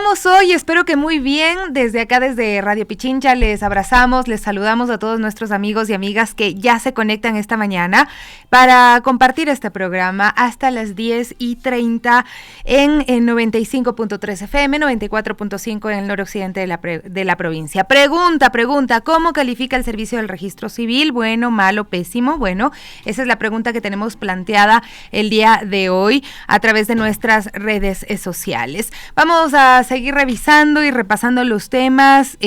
estamos hoy? Espero que muy bien. Desde acá, desde Radio Pichincha, les abrazamos, les saludamos a todos nuestros amigos y amigas que ya se conectan esta mañana para compartir este programa hasta las 10:30 en 95.3 FM, 94.5 en el noroccidente de la provincia. Pregunta, ¿cómo califica el servicio del registro civil? Bueno, malo, pésimo. Bueno, esa es la pregunta que tenemos planteada el día de hoy a través de nuestras redes sociales. Vamos a seguir revisando y repasando los temas.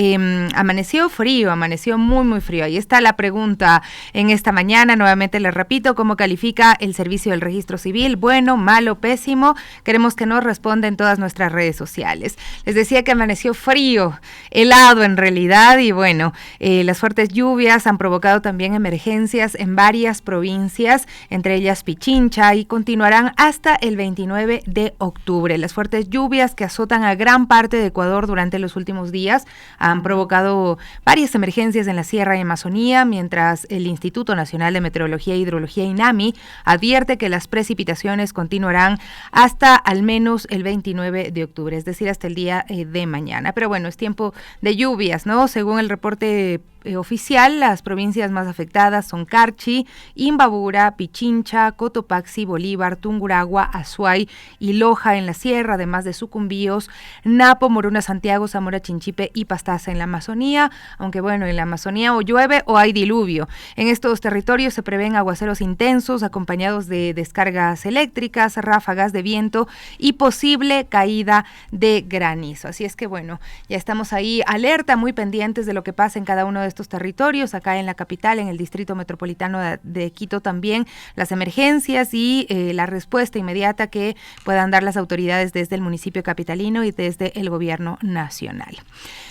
Amaneció frío, amaneció muy frío. Ahí está la pregunta en esta mañana. Nuevamente les repito, ¿cómo califica el servicio del registro civil? Bueno, malo, pésimo. Queremos que nos responda en todas nuestras redes sociales. Les decía que amaneció frío, helado en realidad, y bueno, las fuertes lluvias han provocado también emergencias en varias provincias, entre ellas Pichincha, y continuarán hasta el 29 de octubre. Las fuertes lluvias que azotan a gran parte de Ecuador durante los últimos días han provocado varias emergencias en la Sierra y Amazonía, mientras el Instituto Nacional de Meteorología e Hidrología, INAMI, advierte que las precipitaciones continuarán hasta al menos el 29 de octubre, es decir, hasta el día de mañana. Pero bueno, es tiempo de lluvias, ¿no? Según el reporte oficial, las provincias más afectadas son Carchi, Imbabura, Pichincha, Cotopaxi, Bolívar, Tungurahua, Azuay y Loja en la sierra, además de Sucumbíos, Napo, Morona, Santiago, Zamora, Chinchipe y Pastaza en la Amazonía, aunque bueno, en la Amazonía o llueve o hay diluvio. En estos territorios se prevén aguaceros intensos acompañados de descargas eléctricas, ráfagas de viento y posible caída de granizo. Así es que bueno, ya estamos ahí alerta, muy pendientes de lo que pasa en cada uno de estos territorios, acá en la capital, en el distrito metropolitano de Quito también, las emergencias y la respuesta inmediata que puedan dar las autoridades desde el municipio capitalino y desde el gobierno nacional.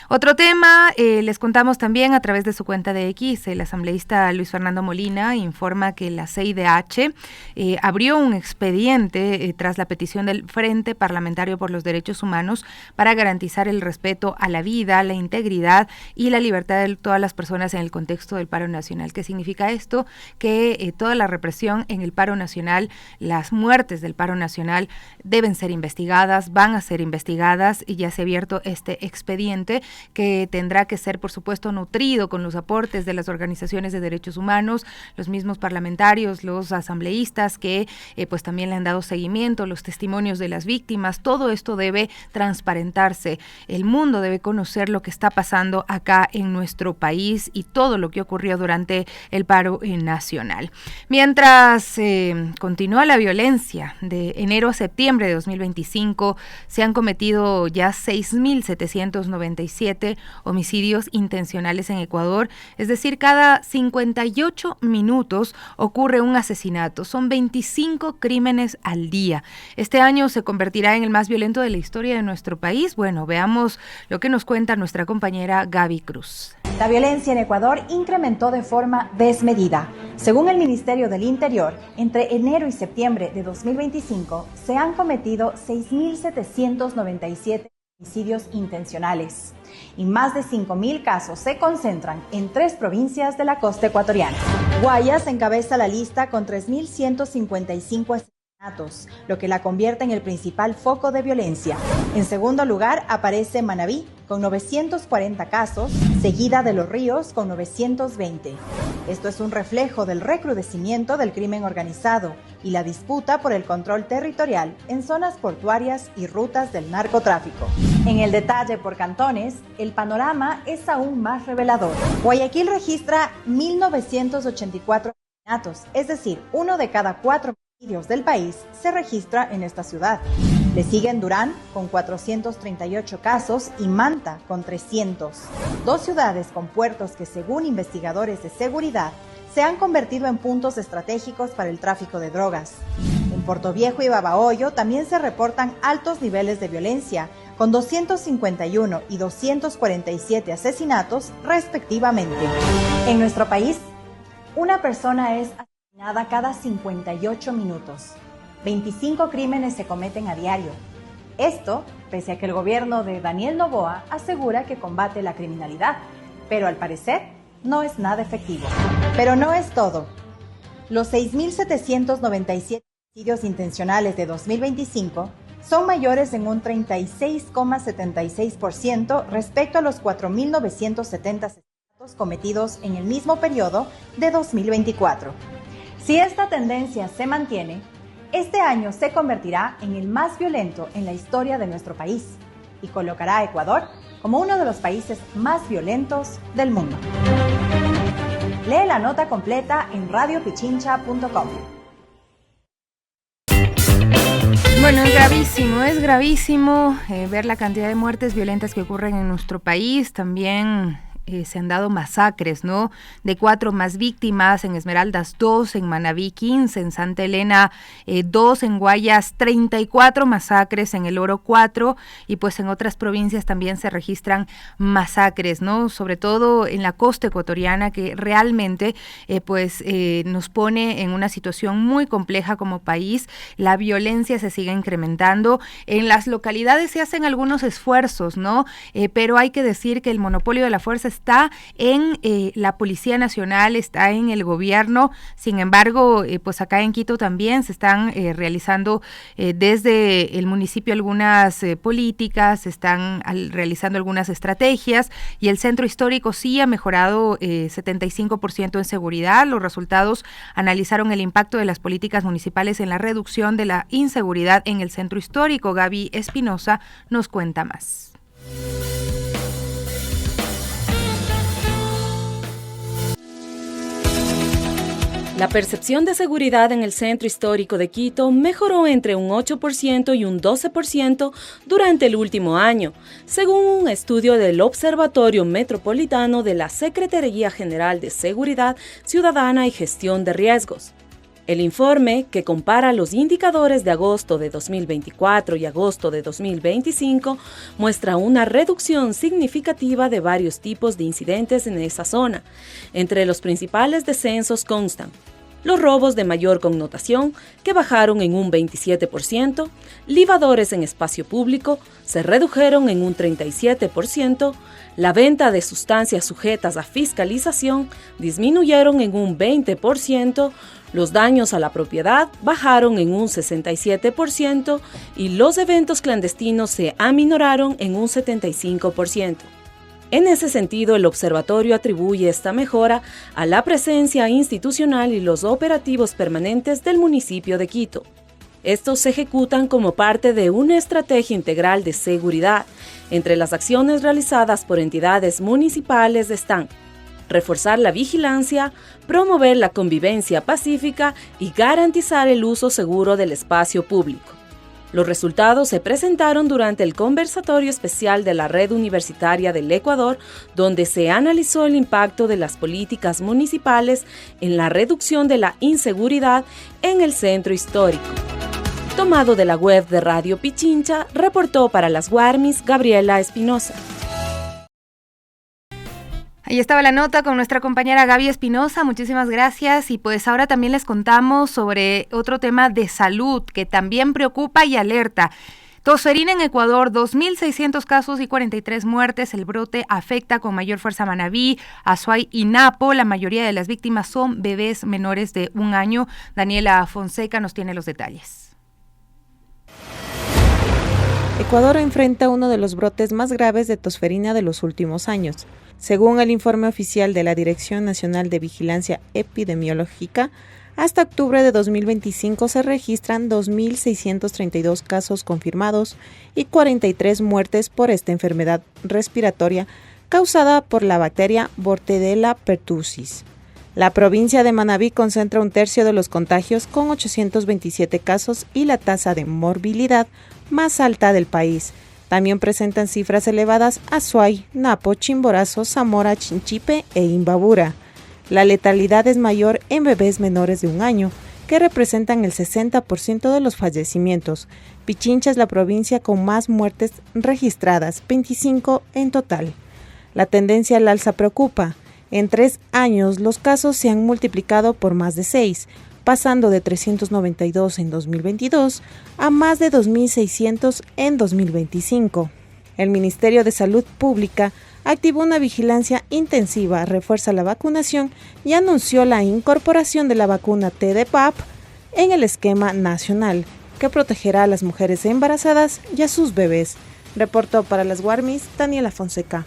Otro tema, les contamos también a través de su cuenta de X, el asambleísta Luis Fernando Molina informa que la CIDH abrió un expediente tras la petición del Frente Parlamentario por los Derechos Humanos para garantizar el respeto a la vida, la integridad y la libertad de todas las personas en el contexto del paro nacional. ¿Qué significa esto? Que toda la represión en el paro nacional, las muertes del paro nacional deben ser investigadas, van a ser investigadas, y ya se ha abierto este expediente que tendrá que ser, por supuesto, nutrido con los aportes de las organizaciones de derechos humanos, los mismos parlamentarios, los asambleístas que pues también le han dado seguimiento, los testimonios de las víctimas. Todo esto debe transparentarse. El mundo debe conocer lo que está pasando acá en nuestro país y todo lo que ocurrió durante el paro nacional. Mientras continúa la violencia, de enero a septiembre de 2025 se han cometido ya 6.797 homicidios intencionales en Ecuador, es decir, cada 58 minutos ocurre un asesinato, son 25 crímenes al día. Este año se convertirá en el más violento de la historia de nuestro país. Bueno, veamos lo que nos cuenta nuestra compañera Gaby Cruz. La violencia en Ecuador incrementó de forma desmedida. Según el Ministerio del Interior, entre enero y septiembre de 2025 se han cometido 6.797 homicidios intencionales y más de 5.000 casos se concentran en 3 provincias de la costa ecuatoriana. Guayas encabeza la lista con 3.155 asesinatos, lo que la convierte en el principal foco de violencia. En segundo lugar aparece Manabí con 940 casos, seguida de Los Ríos con 920. Esto es un reflejo del recrudecimiento del crimen organizado y la disputa por el control territorial en zonas portuarias y rutas del narcotráfico. En el detalle por cantones, el panorama es aún más revelador. Guayaquil registra 1.984 asesinatos, es decir, 1 de cada 4 homicidios del país se registra en esta ciudad. Le siguen Durán con 438 casos y Manta con 300. 2 ciudades con puertos que, según investigadores de seguridad, se han convertido en puntos estratégicos para el tráfico de drogas. En Portoviejo y Babahoyo también se reportan altos niveles de violencia, con 251 y 247 asesinatos respectivamente. En nuestro país, una persona es asesinada cada 58 minutos. 25 crímenes se cometen a diario. Esto, pese a que el gobierno de Daniel Noboa asegura que combate la criminalidad, pero al parecer no es nada efectivo. Pero no es todo. Los 6.797 homicidios intencionales de 2025 son mayores en un 36,76% respecto a los 4.970 asesinatos cometidos en el mismo periodo de 2024. Si esta tendencia se mantiene, este año se convertirá en el más violento en la historia de nuestro país y colocará a Ecuador como uno de los países más violentos del mundo. Lee la nota completa en radiopichincha.com. Bueno, es gravísimo ver la cantidad de muertes violentas que ocurren en nuestro país. También se han dado masacres, ¿no? De 4 más víctimas, en Esmeraldas 2, en Manabí 15, en Santa Elena 2, en Guayas 34 masacres, en El Oro 4, y pues en otras provincias también se registran masacres, ¿no? Sobre todo en la costa ecuatoriana, que realmente nos pone en una situación muy compleja como país. La violencia se sigue incrementando. En las localidades se hacen algunos esfuerzos, ¿no? Pero hay que decir que el monopolio de la fuerza está en la Policía Nacional, está en el gobierno. Sin embargo, pues acá en Quito también se están realizando desde el municipio algunas políticas, se están realizando algunas estrategias, y el centro histórico sí ha mejorado 75% en seguridad. Los resultados analizaron el impacto de las políticas municipales en la reducción de la inseguridad en el centro histórico. Gaby Espinosa nos cuenta más. La percepción de seguridad en el centro histórico de Quito mejoró entre un 8% y un 12% durante el último año, según un estudio del Observatorio Metropolitano de la Secretaría General de Seguridad Ciudadana y Gestión de Riesgos. El informe, que compara los indicadores de agosto de 2024 y agosto de 2025, muestra una reducción significativa de varios tipos de incidentes en esa zona. Entre los principales descensos constan los robos de mayor connotación, que bajaron en un 27%, libadores en espacio público se redujeron en un 37%, la venta de sustancias sujetas a fiscalización disminuyeron en un 20%, los daños a la propiedad bajaron en un 67% y los eventos clandestinos se aminoraron en un 75%. En ese sentido, el observatorio atribuye esta mejora a la presencia institucional y los operativos permanentes del municipio de Quito. Estos se ejecutan como parte de una estrategia integral de seguridad. Entre las acciones realizadas por entidades municipales están reforzar la vigilancia, promover la convivencia pacífica y garantizar el uso seguro del espacio público. Los resultados se presentaron durante el conversatorio especial de la Red Universitaria del Ecuador, donde se analizó el impacto de las políticas municipales en la reducción de la inseguridad en el centro histórico. Tomado de la web de Radio Pichincha, reportó para las Guarmis Gabriela Espinosa. Ahí estaba la nota con nuestra compañera Gaby Espinosa, muchísimas gracias. Y pues ahora también les contamos sobre otro tema de salud que también preocupa y alerta. Tosferina en Ecuador, 2.600 casos y 43 muertes. El brote afecta con mayor fuerza a Manabí, Azuay y Napo. La mayoría de las víctimas son bebés menores de 1 año. Daniela Fonseca nos tiene los detalles. Ecuador enfrenta uno de los brotes más graves de tosferina de los últimos años. Según el informe oficial de la Dirección Nacional de Vigilancia Epidemiológica, hasta octubre de 2025 se registran 2.632 casos confirmados y 43 muertes por esta enfermedad respiratoria causada por la bacteria Bordetella pertussis. La provincia de Manabí concentra 1/3 de los contagios con 827 casos y la tasa de morbilidad más alta del país. También presentan cifras elevadas Azuay, Napo, Chimborazo, Zamora, Chinchipe e Imbabura. La letalidad es mayor en bebés menores de 1 año, que representan el 60% de los fallecimientos. Pichincha es la provincia con más muertes registradas, 25 en total. La tendencia al alza preocupa. En 3 años, los casos se han multiplicado por más de 6, pasando de 392 en 2022 a más de 2.600 en 2025. El Ministerio de Salud Pública activó una vigilancia intensiva, refuerza la vacunación y anunció la incorporación de la vacuna TDPAP en el esquema nacional. que protegerá a las mujeres embarazadas y a sus bebés. Reportó para las Guarmis Daniela Fonseca.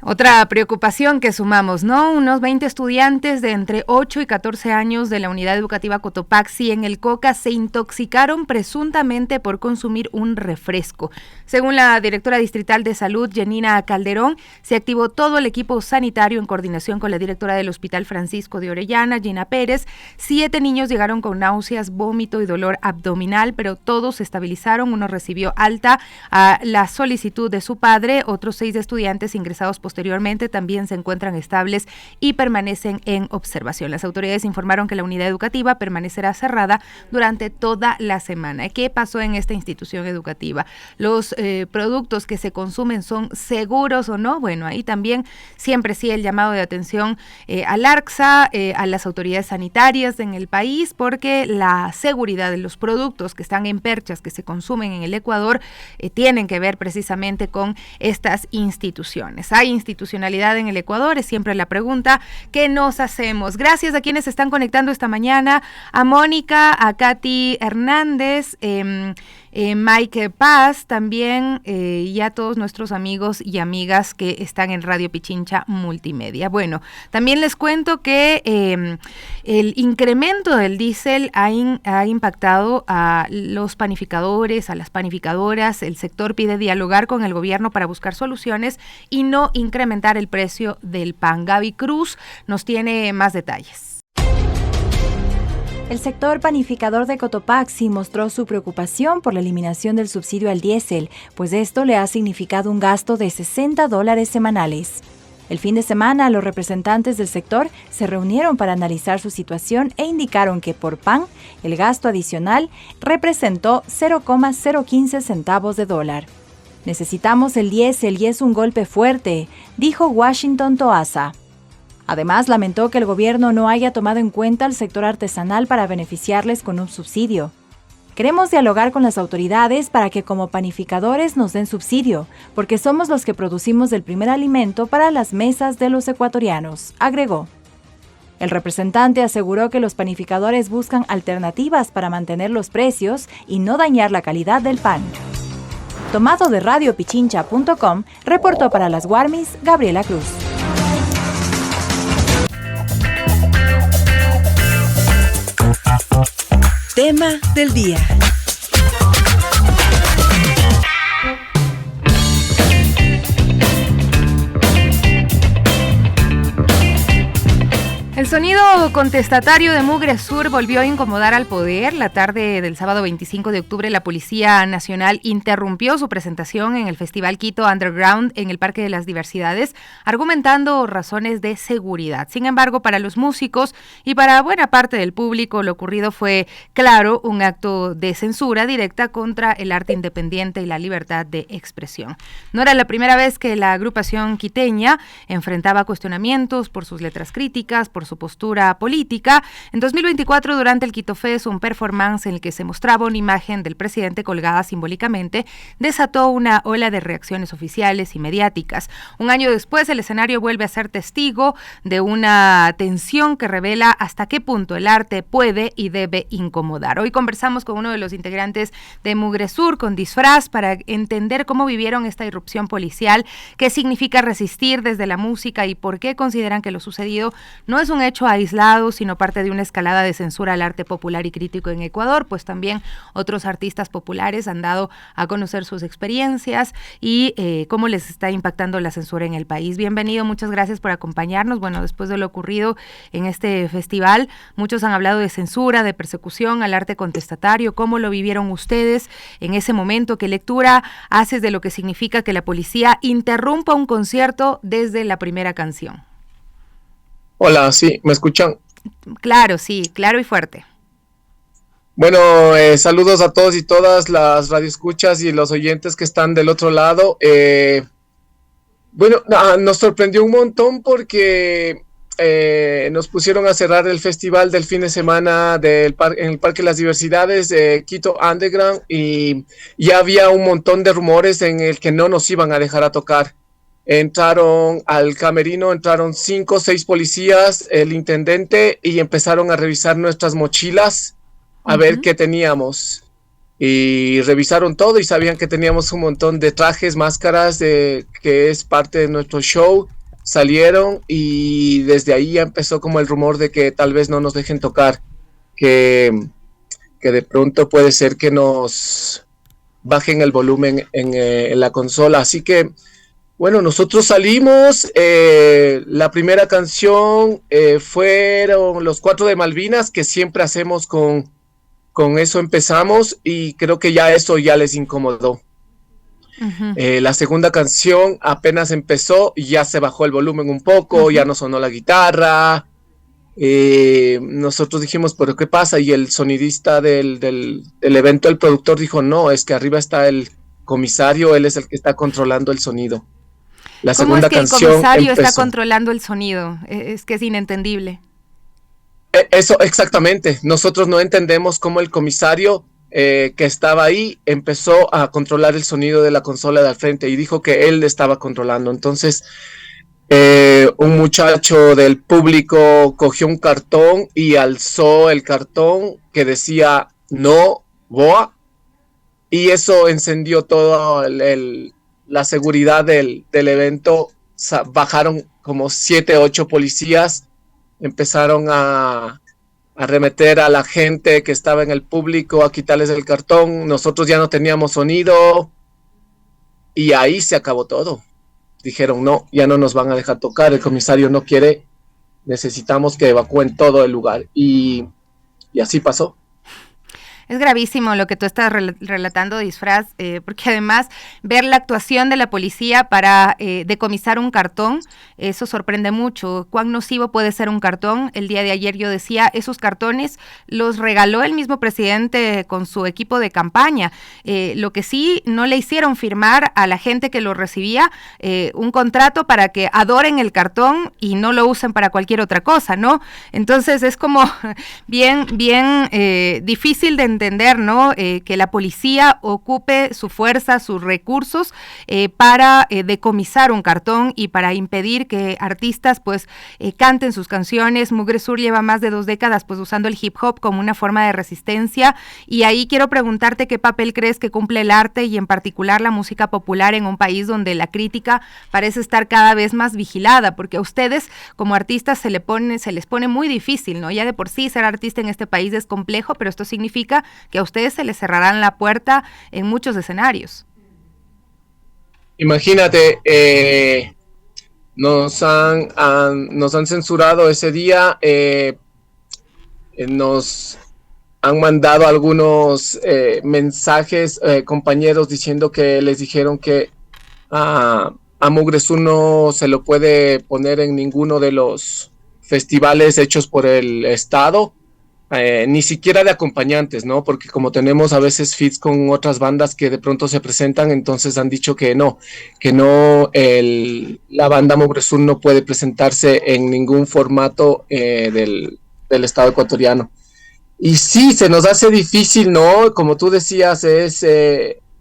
Otra preocupación que sumamos, ¿no? Unos 20 estudiantes de entre 8 y 14 años de la unidad educativa Cotopaxi en el Coca se intoxicaron presuntamente por consumir un refresco. Según la directora distrital de salud, Janina Calderón, se activó todo el equipo sanitario en coordinación con la directora del Hospital Francisco de Orellana, Gina Pérez. 7 niños llegaron con náuseas, vómito y dolor abdominal, pero todos se estabilizaron. Uno recibió alta a la solicitud de su padre. Otros 6 estudiantes ingresados posteriormente también se encuentran estables y permanecen en observación. Las autoridades informaron que la unidad educativa permanecerá cerrada durante toda la semana. ¿Qué pasó en esta institución educativa? ¿Los productos que se consumen son seguros o no? Bueno, ahí también siempre sí el llamado de atención al ARCSA, a las autoridades sanitarias en el país, porque la seguridad de los productos que están en perchas, que se consumen en el Ecuador, tienen que ver precisamente con estas instituciones. ¿Hay institucionalidad en el Ecuador? Es siempre la pregunta que nos hacemos. Gracias a quienes se están conectando esta mañana, a Mónica, a Katy Hernández, Mike Paz también, y a todos nuestros amigos y amigas que están en Radio Pichincha Multimedia. Bueno, también les cuento que el incremento del diésel ha impactado a los panificadores, a las panificadoras. El sector pide dialogar con el gobierno para buscar soluciones y no incrementar el precio del pan. Gaby Cruz nos tiene más detalles. El sector panificador de Cotopaxi mostró su preocupación por la eliminación del subsidio al diésel, pues esto le ha significado un gasto de $60 semanales. El fin de semana, los representantes del sector se reunieron para analizar su situación e indicaron que por pan, el gasto adicional representó 0,015 centavos de dólar. Necesitamos el diésel y es un golpe fuerte, dijo Washington Toasa. Además, lamentó que el gobierno no haya tomado en cuenta al sector artesanal para beneficiarles con un subsidio. Queremos dialogar con las autoridades para que como panificadores nos den subsidio, porque somos los que producimos el primer alimento para las mesas de los ecuatorianos, agregó. El representante aseguró que los panificadores buscan alternativas para mantener los precios y no dañar la calidad del pan. Tomado de radiopichincha.com, reportó para las Guarmis Gabriela Cruz. Tema del día. El sonido contestatario de Mugre Sur volvió a incomodar al poder. La tarde del sábado 25 de octubre, la Policía Nacional interrumpió su presentación en el Festival Quito Underground en el Parque de las Diversidades, argumentando razones de seguridad. Sin embargo, para los músicos y para buena parte del público, lo ocurrido fue, claro, un acto de censura directa contra el arte independiente y la libertad de expresión. No era la primera vez que la agrupación quiteña enfrentaba cuestionamientos por sus letras críticas, por su postura política. En 2024, durante el Quito Fest, un performance en el que se mostraba una imagen del presidente colgada simbólicamente, desató una ola de reacciones oficiales y mediáticas. Un año después, el escenario vuelve a ser testigo de una tensión que revela hasta qué punto el arte puede y debe incomodar. Hoy conversamos con uno de los integrantes de Mugre Sur, con disfraz, para entender cómo vivieron esta irrupción policial, qué significa resistir desde la música y por qué consideran que lo sucedido no es un hecho aislado, sino parte de una escalada de censura al arte popular y crítico en Ecuador, pues también otros artistas populares han dado a conocer sus experiencias y cómo les está impactando la censura en el país. Bienvenido, muchas gracias por acompañarnos. Bueno, después de lo ocurrido en este festival, muchos han hablado de censura, de persecución al arte contestatario. ¿Cómo lo vivieron ustedes en ese momento? ¿Qué lectura haces de lo que significa que la policía interrumpa un concierto desde la primera canción? Hola, sí, ¿me escuchan? Claro, sí, claro y fuerte. Bueno, saludos a todos y todas las radioescuchas y los oyentes que están del otro lado. Nos sorprendió un montón porque nos pusieron a cerrar el festival del fin de semana en el Parque de las Diversidades de Quito Underground y ya había un montón de rumores en el que no nos iban a dejar a tocar. entraron al camerino, entraron 5 o 6 policías, el intendente, y empezaron a revisar nuestras mochilas a ver qué teníamos. Y revisaron todo y sabían que teníamos un montón de trajes, máscaras, que es parte de nuestro show. Salieron y desde ahí ya empezó como el rumor de que tal vez no nos dejen tocar, que de pronto puede ser que nos bajen el volumen en la consola. Así que, bueno, nosotros salimos, la primera canción fueron Los 4 de Malvinas, que siempre hacemos con eso empezamos, y creo que ya eso ya les incomodó. La segunda canción apenas empezó y ya se bajó el volumen un poco, ya no sonó la guitarra. Nosotros dijimos, ¿pero qué pasa? Y el sonidista del evento, el productor, dijo, no, es que arriba está el comisario, él es el que está controlando el sonido. La segunda canción el comisario está controlando el sonido? Es que es inentendible. Eso, exactamente. Nosotros no entendemos cómo el comisario que estaba ahí empezó a controlar el sonido de la consola de al frente y dijo que él estaba controlando. Entonces, un muchacho del público cogió un cartón y alzó el cartón que decía no boa, y eso encendió toda la seguridad del evento. Bajaron como 7, 8 policías, empezaron a arremeter a la gente que estaba en el público, a quitarles el cartón. Nosotros ya no teníamos sonido y ahí se acabó todo. Dijeron, no, ya no nos van a dejar tocar, el comisario no quiere, necesitamos que evacúen todo el lugar. Y así pasó. Es gravísimo lo que tú estás relatando, Disfraz, porque además ver la actuación de la policía para decomisar un cartón, eso sorprende mucho. ¿Cuán nocivo puede ser un cartón? El día de ayer yo decía, esos cartones los regaló el mismo presidente con su equipo de campaña. Lo que sí, no le hicieron firmar a la gente que lo recibía un contrato para que adoren el cartón y no lo usen para cualquier otra cosa, ¿no? Entonces es como bien difícil de entender, ¿no? Que la policía ocupe su fuerza, sus recursos para decomisar un cartón y para impedir que artistas pues canten sus canciones. Mugre Sur lleva más de 2 décadas pues usando el hip hop como una forma de resistencia, y ahí quiero preguntarte qué papel crees que cumple el arte y en particular la música popular en un país donde la crítica parece estar cada vez más vigilada, porque a ustedes como artistas se les pone muy difícil, ¿no? Ya de por sí ser artista en este país es complejo, pero esto significa que a ustedes se les cerrarán la puerta en muchos escenarios. Imagínate, nos han censurado ese día, nos han mandado algunos mensajes, compañeros, diciendo que les dijeron que a Mugre Sur no se lo puede poner en ninguno de los festivales hechos por el Estado. Ni siquiera de acompañantes, ¿no? Porque como tenemos a veces feats con otras bandas que de pronto se presentan, entonces han dicho que no, la banda Mugre Sur no puede presentarse en ningún formato del Estado ecuatoriano. Y sí, se nos hace difícil, ¿no? Como tú decías,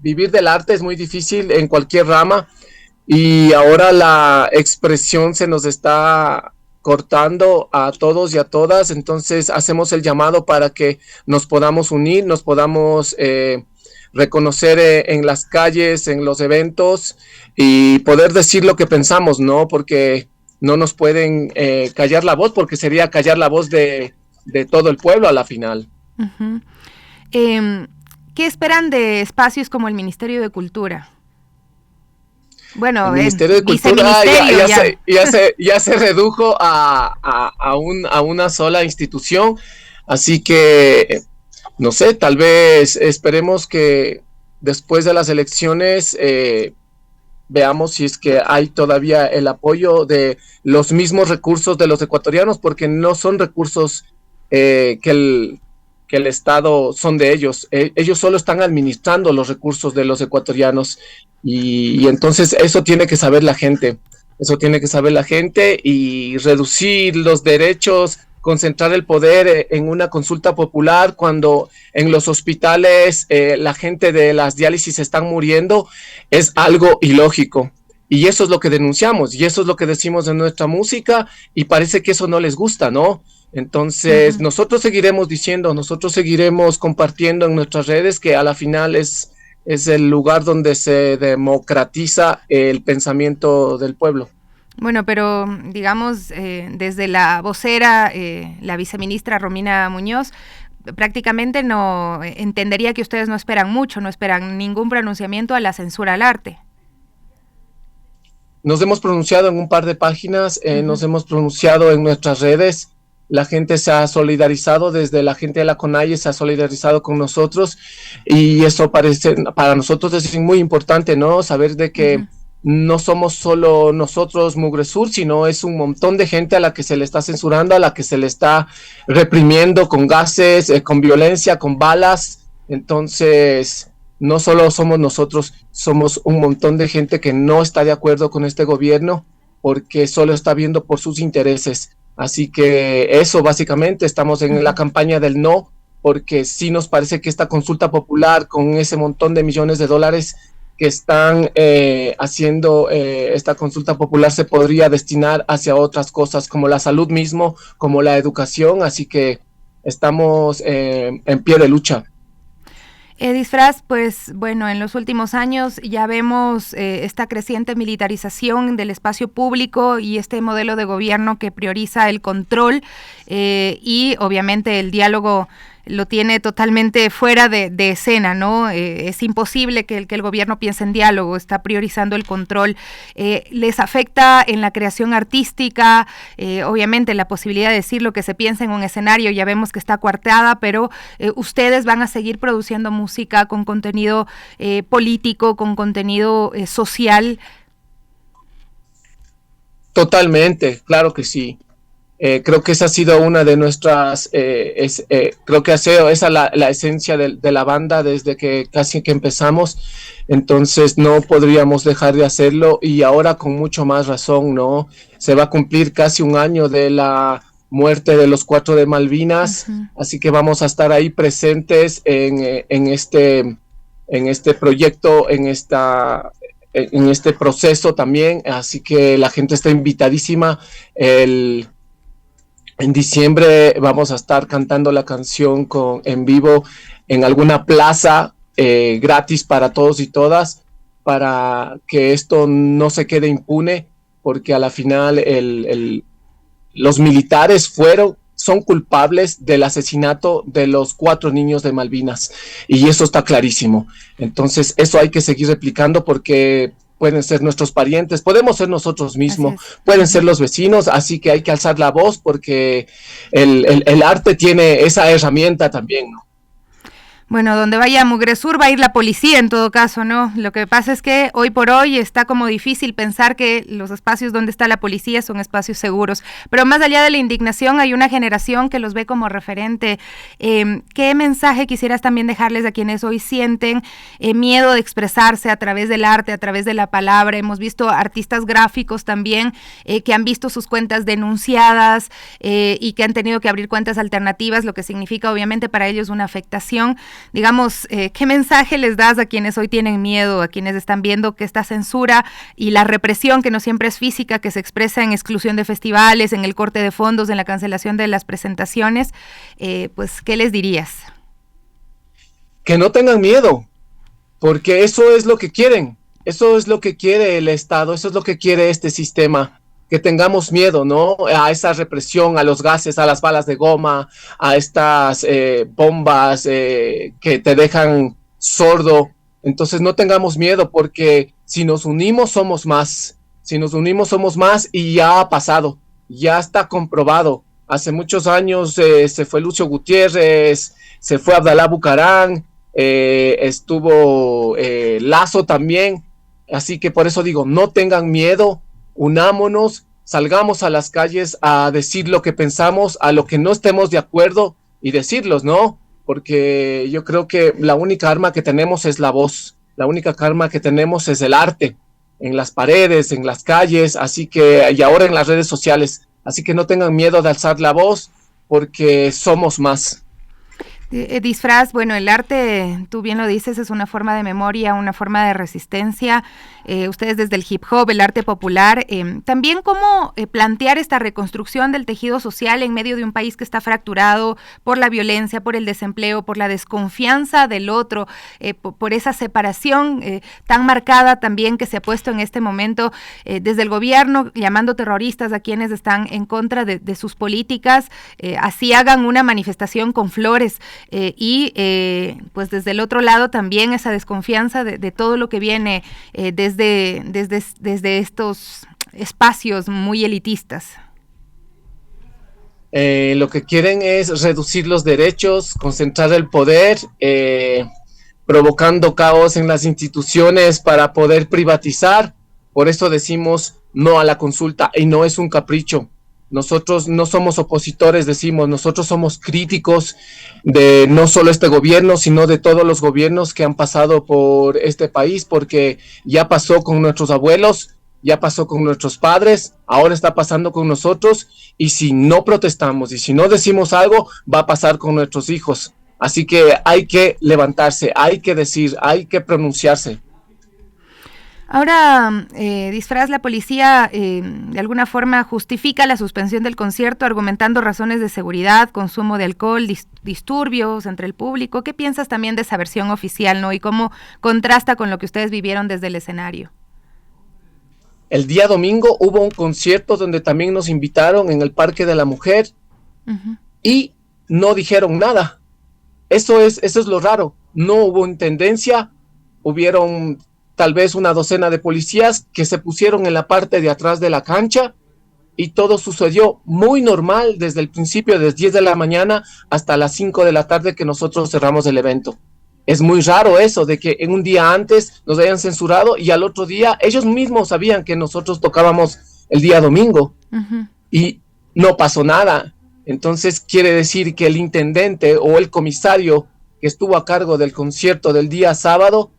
vivir del arte es muy difícil en cualquier rama, y ahora la expresión se nos está cortando a todos y a todas. Entonces hacemos el llamado para que nos podamos unir, nos podamos reconocer en las calles, en los eventos, y poder decir lo que pensamos, ¿no? Porque no nos pueden callar la voz, porque sería callar la voz de todo el pueblo a la final. Uh-huh. ¿Qué esperan de espacios como el Ministerio de Cultura? Bueno, el Ministerio de Cultura ya se redujo a una sola institución, así que no sé, tal vez esperemos que después de las elecciones veamos si es que hay todavía el apoyo de los mismos recursos de los ecuatorianos, porque no son recursos que el Estado son de ellos. Ellos solo están administrando los recursos de los ecuatorianos, y entonces eso tiene que saber la gente. Y reducir los derechos, concentrar el poder en una consulta popular cuando en los hospitales la gente de las diálisis están muriendo, es algo ilógico. Y eso es lo que denunciamos, y eso es lo que decimos en nuestra música, y parece que eso no les gusta, ¿no? Entonces, nosotros seguiremos diciendo, nosotros seguiremos compartiendo en nuestras redes que a la final es el lugar donde se democratiza el pensamiento del pueblo. Bueno, pero digamos, desde la vocera, la viceministra Romina Muñoz, prácticamente no entendería que ustedes no esperan mucho, no esperan ningún pronunciamiento a la censura al arte. Nos hemos pronunciado en un par de páginas, nos hemos pronunciado en nuestras redes, la gente se ha solidarizado, desde la gente de la CONAIE se ha solidarizado con nosotros, y eso para nosotros es muy importante, ¿no? Saber de que no somos solo nosotros, Mugre Sur, sino es un montón de gente a la que se le está censurando, a la que se le está reprimiendo con gases, con violencia, con balas. Entonces, no solo somos nosotros, somos un montón de gente que no está de acuerdo con este gobierno porque solo está viendo por sus intereses. Así que eso, básicamente, estamos en la campaña del no, porque sí nos parece que esta consulta popular, con ese montón de millones de dólares que están haciendo esta consulta popular, se podría destinar hacia otras cosas, como la salud mismo, como la educación. Así que estamos en pie de lucha. Disfraz, pues bueno, en los últimos años ya vemos esta creciente militarización del espacio público y este modelo de gobierno que prioriza el control y obviamente el diálogo lo tiene totalmente fuera de escena, ¿no? Es imposible que el gobierno piense en diálogo, está priorizando el control. Les afecta en la creación artística, obviamente la posibilidad de decir lo que se piensa en un escenario, ya vemos que está coartada, pero ustedes van a seguir produciendo música con contenido político, con contenido social. Totalmente, claro que sí. Creo que esa ha sido una de nuestras, creo que ha sido esa la esencia de la banda desde que casi que empezamos. Entonces no podríamos dejar de hacerlo, y ahora con mucho más razón, ¿no? Se va a cumplir casi un año de la muerte de los 4 de Malvinas, así que vamos a estar ahí presentes en este proyecto, en este proceso también, así que la gente está invitadísima. En diciembre vamos a estar cantando la canción en vivo en alguna plaza gratis para todos y todas, para que esto no se quede impune, porque a la final los militares son culpables del asesinato de los 4 niños de Malvinas, y eso está clarísimo. Entonces eso hay que seguir replicando, porque pueden ser nuestros parientes, podemos ser nosotros mismos, pueden ser los vecinos, así que hay que alzar la voz, porque el arte tiene esa herramienta también, ¿no? Bueno, donde vaya Mugre Sur va a ir la policía en todo caso, ¿no? Lo que pasa es que hoy por hoy está como difícil pensar que los espacios donde está la policía son espacios seguros. Pero más allá de la indignación, hay una generación que los ve como referente. ¿Qué mensaje quisieras también dejarles a quienes hoy sienten miedo de expresarse a través del arte, a través de la palabra? Hemos visto artistas gráficos también que han visto sus cuentas denunciadas y que han tenido que abrir cuentas alternativas, lo que significa obviamente para ellos una afectación. Digamos, ¿qué mensaje les das a quienes hoy tienen miedo, a quienes están viendo que esta censura y la represión, que no siempre es física, que se expresa en exclusión de festivales, en el corte de fondos, en la cancelación de las presentaciones, pues, ¿qué les dirías? Que no tengan miedo, porque eso es lo que quieren, eso es lo que quiere el Estado, eso es lo que quiere este sistema. Que tengamos miedo, ¿no? A esa represión, a los gases, a las balas de goma, a estas bombas que te dejan sordo. Entonces no tengamos miedo, porque si nos unimos somos más. Si nos unimos somos más, y ya ha pasado, ya está comprobado. Hace muchos años se fue Lucio Gutiérrez, se fue Abdalá Bucarán, estuvo Lazo también. Así que por eso digo, no tengan miedo. Unámonos, salgamos a las calles a decir lo que pensamos, a lo que no estemos de acuerdo, y decirlos, ¿no? Porque yo creo que la única arma que tenemos es la voz, la única arma que tenemos es el arte, en las paredes, en las calles, así que, y ahora en las redes sociales, así que no tengan miedo de alzar la voz, porque somos más. Disfraz, bueno, el arte, tú bien lo dices, es una forma de memoria, una forma de resistencia. Ustedes desde el hip hop, el arte popular, también cómo plantear esta reconstrucción del tejido social en medio de un país que está fracturado por la violencia, por el desempleo, por la desconfianza del otro, por esa separación tan marcada también que se ha puesto en este momento desde el gobierno, llamando terroristas a quienes están en contra de sus políticas, así hagan una manifestación con flores. Pues desde el otro lado también esa desconfianza de todo lo que viene desde estos espacios muy elitistas. Lo que quieren es reducir los derechos, concentrar el poder, provocando caos en las instituciones para poder privatizar. Por eso decimos no a la consulta, y no es un capricho. Nosotros no somos opositores, decimos, nosotros somos críticos de no solo este gobierno, sino de todos los gobiernos que han pasado por este país, porque ya pasó con nuestros abuelos, ya pasó con nuestros padres, ahora está pasando con nosotros, y si no protestamos y si no decimos algo, va a pasar con nuestros hijos. Así que hay que levantarse, hay que decir, hay que pronunciarse. Ahora, Disfraz, la policía de alguna forma justifica la suspensión del concierto argumentando razones de seguridad, consumo de alcohol, disturbios entre el público. ¿Qué piensas también de esa versión oficial, no? Y cómo contrasta con lo que ustedes vivieron desde el escenario. El día domingo hubo un concierto donde también nos invitaron en el Parque de la Mujer y no dijeron nada. Eso es lo raro. No hubo intendencia, hubieron tal vez una docena de policías que se pusieron en la parte de atrás de la cancha y todo sucedió muy normal desde el principio, desde 10 de la mañana hasta las 5 de la tarde que nosotros cerramos el evento. Es muy raro eso, de que en un día antes nos hayan censurado y al otro día ellos mismos sabían que nosotros tocábamos el día domingo y no pasó nada. Entonces quiere decir que el intendente o el comisario que estuvo a cargo del concierto del día sábado,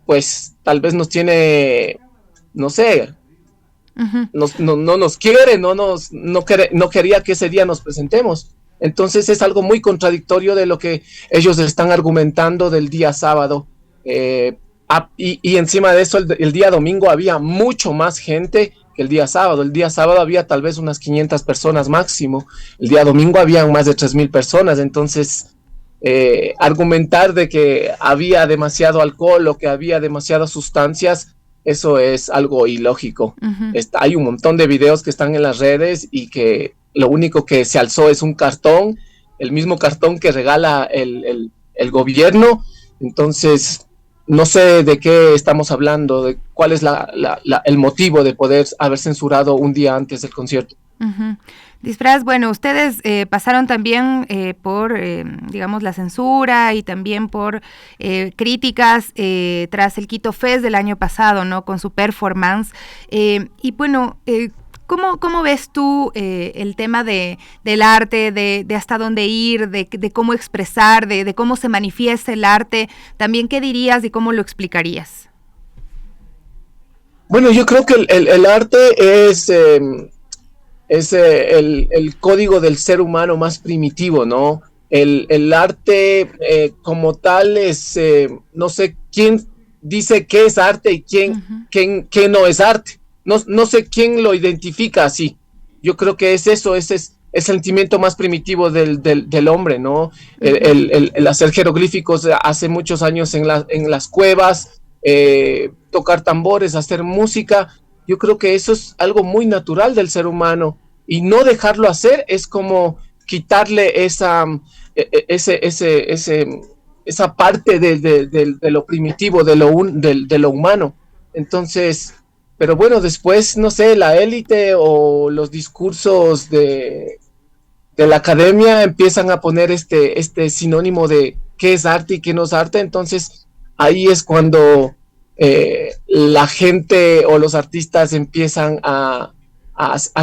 pues tal vez nos tiene, no sé, no nos quiere, no quería que ese día nos presentemos. Entonces es algo muy contradictorio de lo que ellos están argumentando del día sábado. Y encima de eso, el día domingo había mucho más gente que el día sábado. El día sábado había tal vez unas 500 personas máximo. El día domingo había más de 3,000 personas. Entonces, argumentar de que había demasiado alcohol o que había demasiadas sustancias, eso es algo ilógico. Hay un montón de videos que están en las redes y que lo único que se alzó es un cartón, el mismo cartón que regala el gobierno. Entonces, no sé de qué estamos hablando, de cuál es el motivo de poder haber censurado un día antes del concierto. Disfraz, bueno, ustedes pasaron también por, digamos, la censura y también por críticas tras el Quito Fest del año pasado, ¿no? Con su performance. Y bueno, ¿cómo ves tú el tema del arte, de hasta dónde ir, de cómo expresar, de cómo se manifiesta el arte? También, ¿qué dirías y cómo lo explicarías? Bueno, yo creo que el arte es el código del ser humano más primitivo, ¿no? El arte como tal es, no sé quién dice qué es arte y qué no es arte. No sé quién lo identifica así. Yo creo que es eso, ese es el sentimiento más primitivo del hombre, ¿no? El hacer jeroglíficos hace muchos años en las cuevas, tocar tambores, hacer música. Yo creo que eso es algo muy natural del ser humano y no dejarlo hacer es como quitarle esa parte de lo primitivo, de lo humano. Entonces, pero bueno, después, no sé, la élite o los discursos de la academia empiezan a poner este sinónimo de qué es arte y qué no es arte. Entonces, ahí es cuando la gente o los artistas empiezan a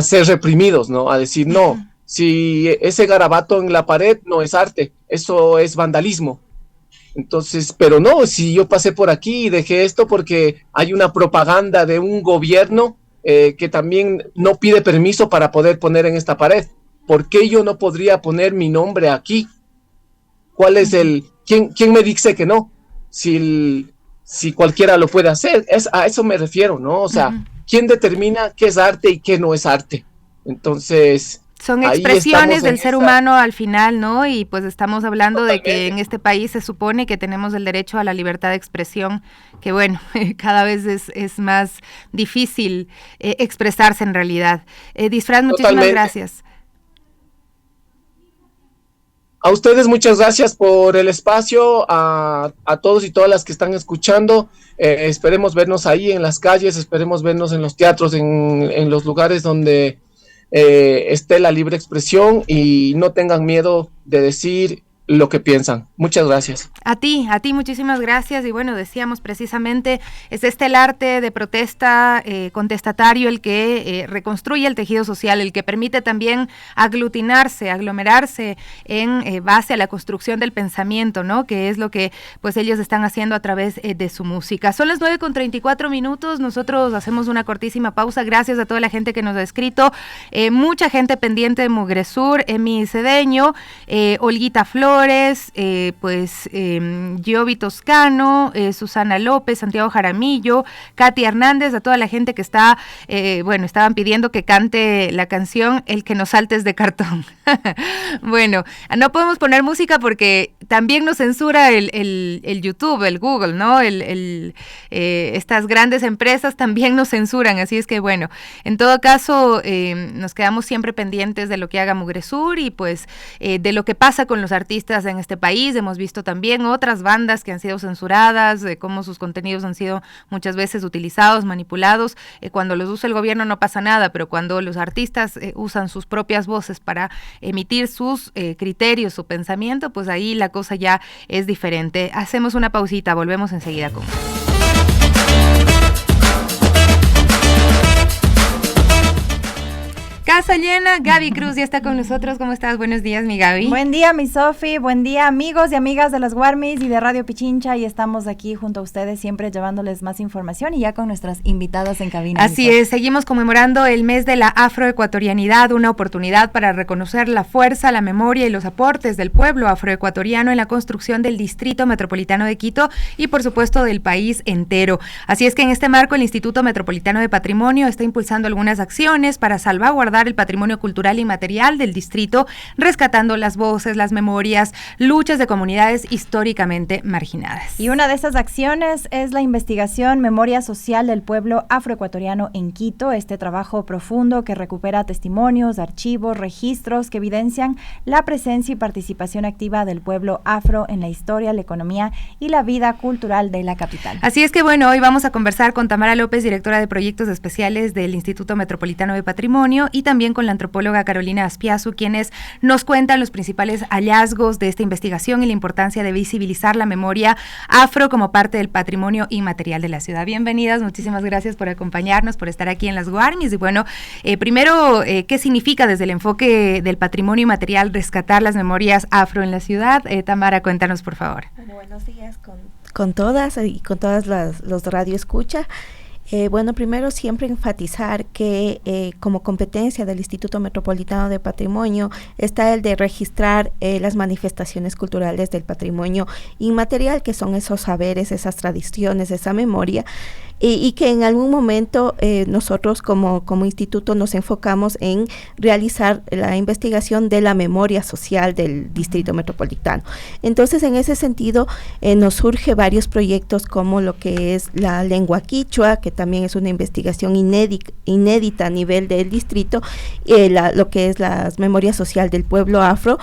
ser reprimidos, ¿no? A decir, no, si ese garabato en la pared no es arte, eso es vandalismo. Entonces, pero no, si yo pasé por aquí y dejé esto porque hay una propaganda de un gobierno que también no pide permiso para poder poner en esta pared. ¿Por qué yo no podría poner mi nombre aquí? ¿Cuál es quién me dice que no? Si cualquiera lo puede hacer, a eso me refiero, ¿no? O sea, ¿quién determina qué es arte y qué no es arte? Entonces, son expresiones del ser humano al final, ¿no? Y pues estamos hablando Totalmente. De que en este país se supone que tenemos el derecho a la libertad de expresión, que bueno, cada vez es más difícil expresarse en realidad. Disfraz, muchísimas gracias. A ustedes muchas gracias por el espacio, a todos y todas las que están escuchando. Esperemos vernos ahí en las calles, esperemos vernos en los teatros, en los lugares donde esté la libre expresión, y no tengan miedo de decir lo que piensan. Muchas gracias. A ti muchísimas gracias. Y bueno, decíamos precisamente, es el arte de protesta contestatario el que reconstruye el tejido social, el que permite también aglomerarse en base a la construcción del pensamiento, ¿no? Que es lo que pues ellos están haciendo a través de su música. Son las 9:34, nosotros hacemos una cortísima pausa. Gracias a toda la gente que nos ha escrito, mucha gente pendiente de Mugresur, Emi Cedeño, Olguita Flores, Giovi Toscano, Susana López, Santiago Jaramillo, Katy Hernández, a toda la gente que está, estaban pidiendo que cante la canción El que nos saltes de cartón. Bueno, no podemos poner música porque también nos censura el YouTube, el Google, ¿no? Estas grandes empresas también nos censuran, así es que bueno, en todo caso nos quedamos siempre pendientes de lo que haga Mugresur y pues de lo que pasa con los artistas en este país. Hemos visto también otras bandas que han sido censuradas, cómo sus contenidos han sido muchas veces utilizados, manipulados. Cuando los usa el gobierno no pasa nada, pero cuando los artistas usan sus propias voces para emitir sus criterios, su pensamiento, pues ahí la cosa ya es diferente. Hacemos una pausita, volvemos enseguida con... Casa llena, Gaby Cruz ya está con nosotros. ¿Cómo estás? Buenos días, mi Gaby. Buen día, mi Sofi. Buen día, amigos y amigas de las Guarmis y de Radio Pichincha. Y estamos aquí junto a ustedes siempre llevándoles más información y ya con nuestras invitadas en cabina. Así es, seguimos conmemorando el mes de la afroecuatorianidad, una oportunidad para reconocer la fuerza, la memoria y los aportes del pueblo afroecuatoriano en la construcción del Distrito Metropolitano de Quito y, por supuesto, del país entero. Así es que en este marco el Instituto Metropolitano de Patrimonio está impulsando algunas acciones para salvaguardar el patrimonio cultural y material del distrito, rescatando las voces, las memorias, luchas de comunidades históricamente marginadas. Y una de esas acciones es la investigación Memoria Social del Pueblo Afroecuatoriano en Quito, este trabajo profundo que recupera testimonios, archivos, registros que evidencian la presencia y participación activa del pueblo afro en la historia, la economía y la vida cultural de la capital. Así es que bueno, hoy vamos a conversar con Tamara López, directora de Proyectos Especiales del Instituto Metropolitano de Patrimonio, y también con la antropóloga Carolina Aspiazu, quienes nos cuentan los principales hallazgos de esta investigación y la importancia de visibilizar la memoria afro como parte del patrimonio inmaterial de la ciudad. Bienvenidas, muchísimas gracias por acompañarnos, por estar aquí en las Guarmis. Y bueno, primero, ¿qué significa desde el enfoque del patrimonio inmaterial rescatar las memorias afro en la ciudad? Tamara, cuéntanos, por favor. Bueno, buenos días con todas y con todas los radio escucha. Primero siempre enfatizar que como competencia del Instituto Metropolitano de Patrimonio está el de registrar las manifestaciones culturales del patrimonio inmaterial, que son esos saberes, esas tradiciones, esa memoria, y que en algún momento nosotros como instituto nos enfocamos en realizar la investigación de la memoria social del Distrito Metropolitano. Entonces, en ese sentido, nos surge varios proyectos como lo que es la lengua quichua, que también es una investigación inédita a nivel del distrito, lo que es la memoria social del pueblo afro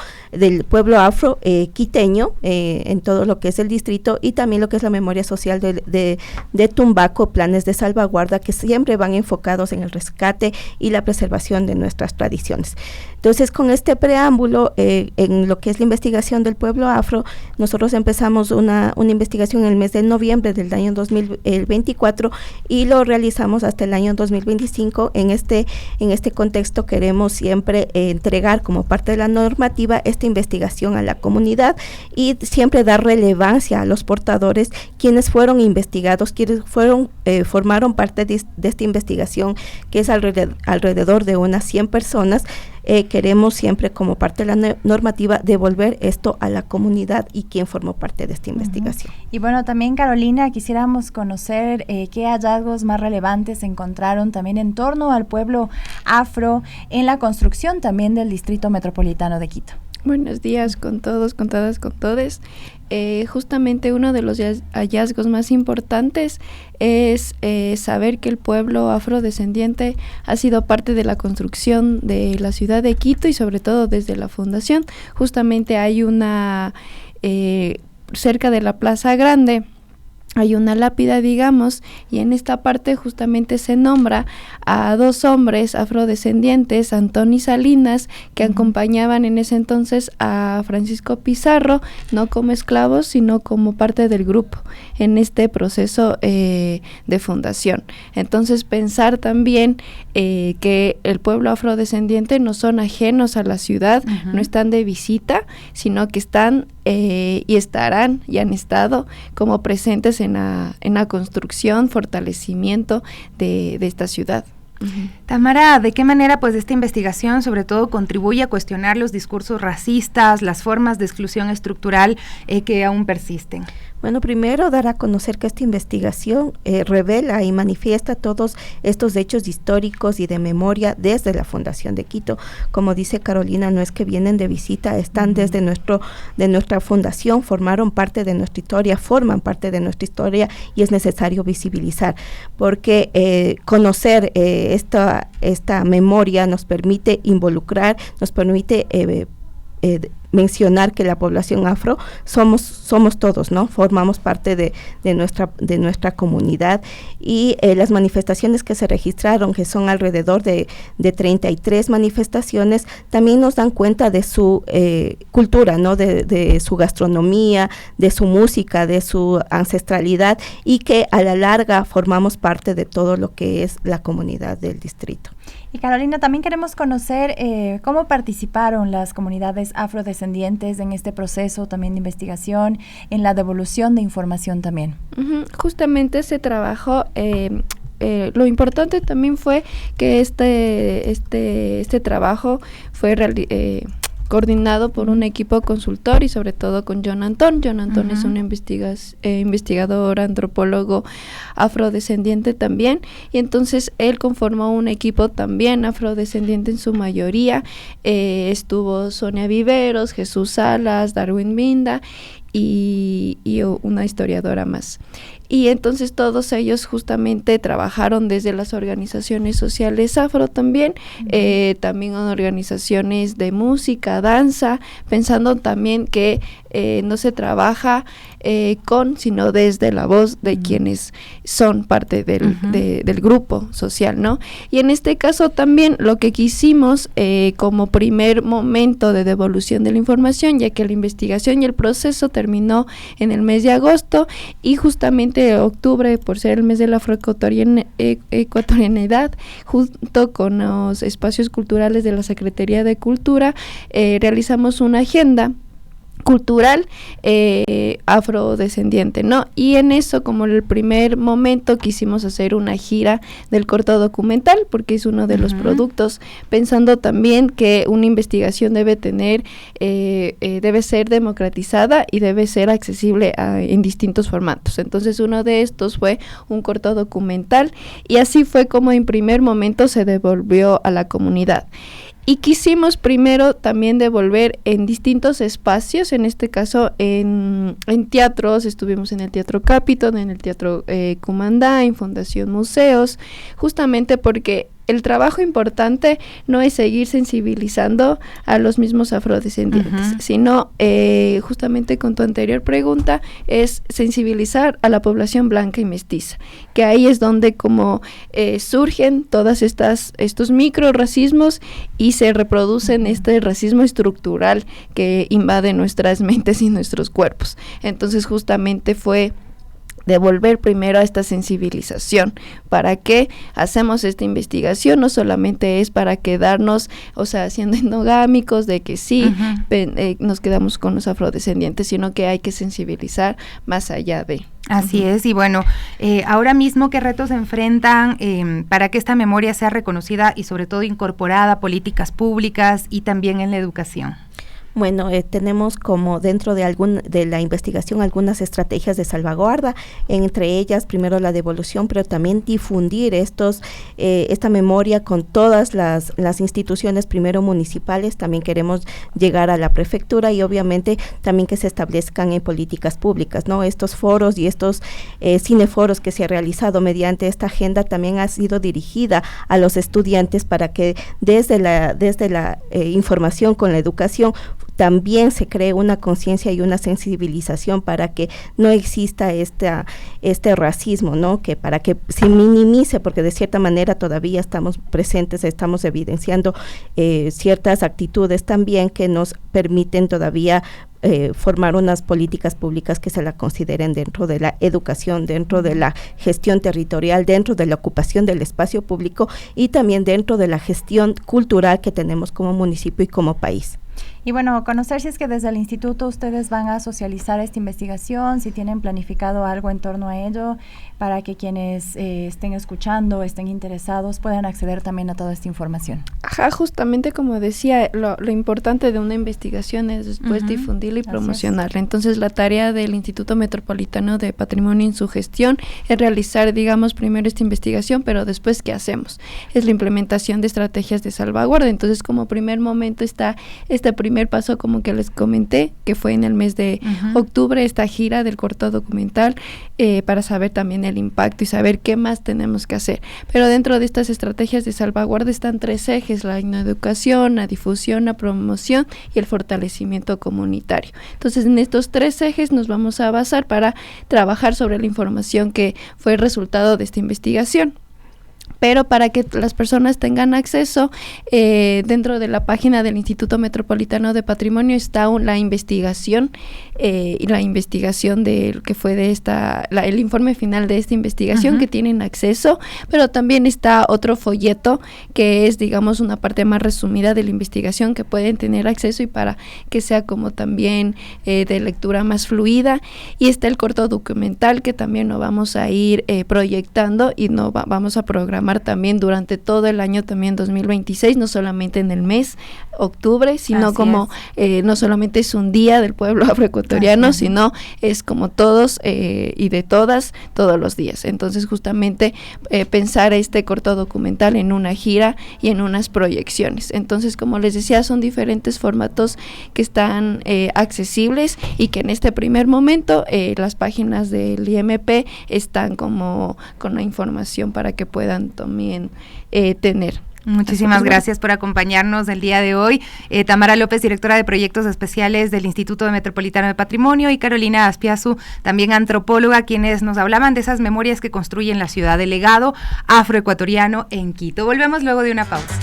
quiteño, en todo lo que es el distrito, y también lo que es la memoria social de Tumbaco, planes de salvaguarda que siempre van enfocados en el rescate y la preservación de nuestras tradiciones. Entonces, con este preámbulo, en lo que es la investigación del pueblo afro, nosotros empezamos una investigación en el mes de noviembre del año 2024 y lo realizamos hasta el año 2025. En este contexto queremos siempre entregar como parte de la normativa esta investigación a la comunidad y siempre dar relevancia a los portadores, quienes fueron investigados, quienes formaron parte de esta investigación, que es alrededor de unas 100 personas, queremos siempre, como parte de la normativa, devolver esto a la comunidad y quien formó parte de esta investigación. Y bueno, también, Carolina, quisiéramos conocer qué hallazgos más relevantes se encontraron también en torno al pueblo afro en la construcción también del Distrito Metropolitano de Quito. Buenos días con todos, con todas, con todes. Justamente uno de los hallazgos más importantes es saber que el pueblo afrodescendiente ha sido parte de la construcción de la ciudad de Quito y sobre todo desde la fundación. Justamente hay una, cerca de la Plaza Grande, hay una lápida, digamos, y en esta parte justamente se nombra a 2 hombres afrodescendientes, Antón y Salinas, que acompañaban en ese entonces a Francisco Pizarro, no como esclavos, sino como parte del grupo en este proceso de fundación. Entonces, pensar también que el pueblo afrodescendiente no son ajenos a la ciudad, no están de visita, sino que están y estarán y han estado como presentes en la construcción, fortalecimiento de esta ciudad. Tamara, ¿de qué manera pues esta investigación sobre todo contribuye a cuestionar los discursos racistas, las formas de exclusión estructural que aún persisten? Bueno, primero dar a conocer que esta investigación revela y manifiesta todos estos hechos históricos y de memoria desde la Fundación de Quito. Como dice Carolina, no es que vienen de visita, están desde nuestra fundación, formaron parte de nuestra historia, forman parte de nuestra historia y es necesario visibilizar, porque conocer esta memoria nos permite involucrar, nos permite mencionar que la población afro somos todos, ¿no? Formamos parte de nuestra comunidad y las manifestaciones que se registraron, que son alrededor de 33 manifestaciones, también nos dan cuenta de su cultura, ¿no? De su gastronomía, de su música, de su ancestralidad y que a la larga formamos parte de todo lo que es la comunidad del distrito. Y Carolina, también queremos conocer cómo participaron las comunidades afrodescendientes en este proceso también de investigación, en la devolución de información también. Justamente se trabajó, lo importante también fue que este trabajo fue coordinado por un equipo consultor y sobre todo con John Antón. John Antón es un investigador, antropólogo afrodescendiente también, y entonces él conformó un equipo también afrodescendiente en su mayoría. Estuvo Sonia Viveros, Jesús Salas, Darwin Minda y una historiadora más. Y entonces todos ellos justamente trabajaron desde las organizaciones sociales afro también, también en organizaciones de música, danza, pensando también que no se trabaja sino desde la voz de quienes son parte del grupo social, ¿no? Y en este caso también lo que quisimos como primer momento de devolución de la información, ya que la investigación y el proceso terminó en el mes de agosto y justamente octubre, por ser el mes de la afroecuatorianidad, junto con los espacios culturales de la Secretaría de Cultura, realizamos una agenda cultural afrodescendiente, ¿no? Y en eso, como el primer momento, quisimos hacer una gira del corto documental, porque es uno de los productos, pensando también que una investigación debe tener, debe ser democratizada y debe ser accesible en distintos formatos. Entonces, uno de estos fue un corto documental, y así fue como en primer momento se devolvió a la comunidad. Y quisimos primero también devolver en distintos espacios, en este caso en teatros, estuvimos en el Teatro Capitol, en el Teatro Cumandá, en Fundación Museos, justamente porque el trabajo importante no es seguir sensibilizando a los mismos afrodescendientes, sino justamente con tu anterior pregunta, es sensibilizar a la población blanca y mestiza, que ahí es donde como surgen todas estos micro racismos y se reproducen este racismo estructural que invade nuestras mentes y nuestros cuerpos. Entonces justamente fue devolver primero a esta sensibilización. ¿Para qué hacemos esta investigación? No solamente es para quedarnos, o sea, siendo endogámicos de que sí, nos quedamos con los afrodescendientes, sino que hay que sensibilizar más allá de... Así es, y bueno, ahora mismo, ¿qué retos se enfrentan para que esta memoria sea reconocida y sobre todo incorporada a políticas públicas y también en la educación? Bueno, tenemos como dentro de la investigación algunas estrategias de salvaguarda, entre ellas primero la devolución, pero también difundir esta memoria con todas las instituciones, primero municipales, también queremos llegar a la prefectura y obviamente también que se establezcan en políticas públicas, ¿no? Estos foros y estos cineforos que se ha realizado mediante esta agenda también ha sido dirigida a los estudiantes para que desde la información con la educación también se cree una conciencia y una sensibilización para que no exista este racismo, ¿no? Que para que se minimice, porque de cierta manera todavía estamos presentes, estamos evidenciando ciertas actitudes también que nos permiten todavía formar unas políticas públicas que se la consideren dentro de la educación, dentro de la gestión territorial, dentro de la ocupación del espacio público y también dentro de la gestión cultural que tenemos como municipio y como país. Y bueno, conocer si es que desde el instituto ustedes van a socializar esta investigación, si tienen planificado algo en torno a ello, para que quienes estén escuchando, estén interesados, puedan acceder también a toda esta información. Ajá, justamente como decía, lo importante de una investigación es después difundirla y promocionarla. Entonces, la tarea del Instituto Metropolitano de Patrimonio en su gestión es realizar, digamos, primero esta investigación, pero después, ¿qué hacemos? Es la implementación de estrategias de salvaguarda. Entonces, como primer momento está este primer paso, como que les comenté, que fue en el mes de octubre, esta gira del corto documental, para saber también el impacto y saber qué más tenemos que hacer. Pero dentro de estas estrategias de salvaguarda están 3 ejes: la educación, la difusión, la promoción y el fortalecimiento comunitario. Entonces, en estos 3 ejes nos vamos a basar para trabajar sobre la información que fue el resultado de esta investigación. Pero para que las personas tengan acceso, dentro de la página del Instituto Metropolitano de Patrimonio está la investigación y la investigación de que fue de el informe final de esta investigación que tienen acceso, pero también está otro folleto que es, digamos, una parte más resumida de la investigación que pueden tener acceso y para que sea como también de lectura más fluida. Y está el corto documental que también lo vamos a ir proyectando y vamos a programar también durante todo el año también 2026, no solamente en el mes octubre, sino no solamente es un día del pueblo afroecuatoriano, sino es como todos y de todas, todos los días. Entonces, justamente pensar este corto documental en una gira y en unas proyecciones. Entonces, como les decía, son diferentes formatos que están accesibles y que en este primer momento las páginas del IMP están como con la información para que puedan también tener. Muchísimas gracias por acompañarnos el día de hoy. Tamara López, directora de Proyectos Especiales del Instituto Metropolitano de Patrimonio, y Carolina Aspiazu, también antropóloga, quienes nos hablaban de esas memorias que construyen la ciudad del legado afroecuatoriano en Quito. Volvemos luego de una pausa.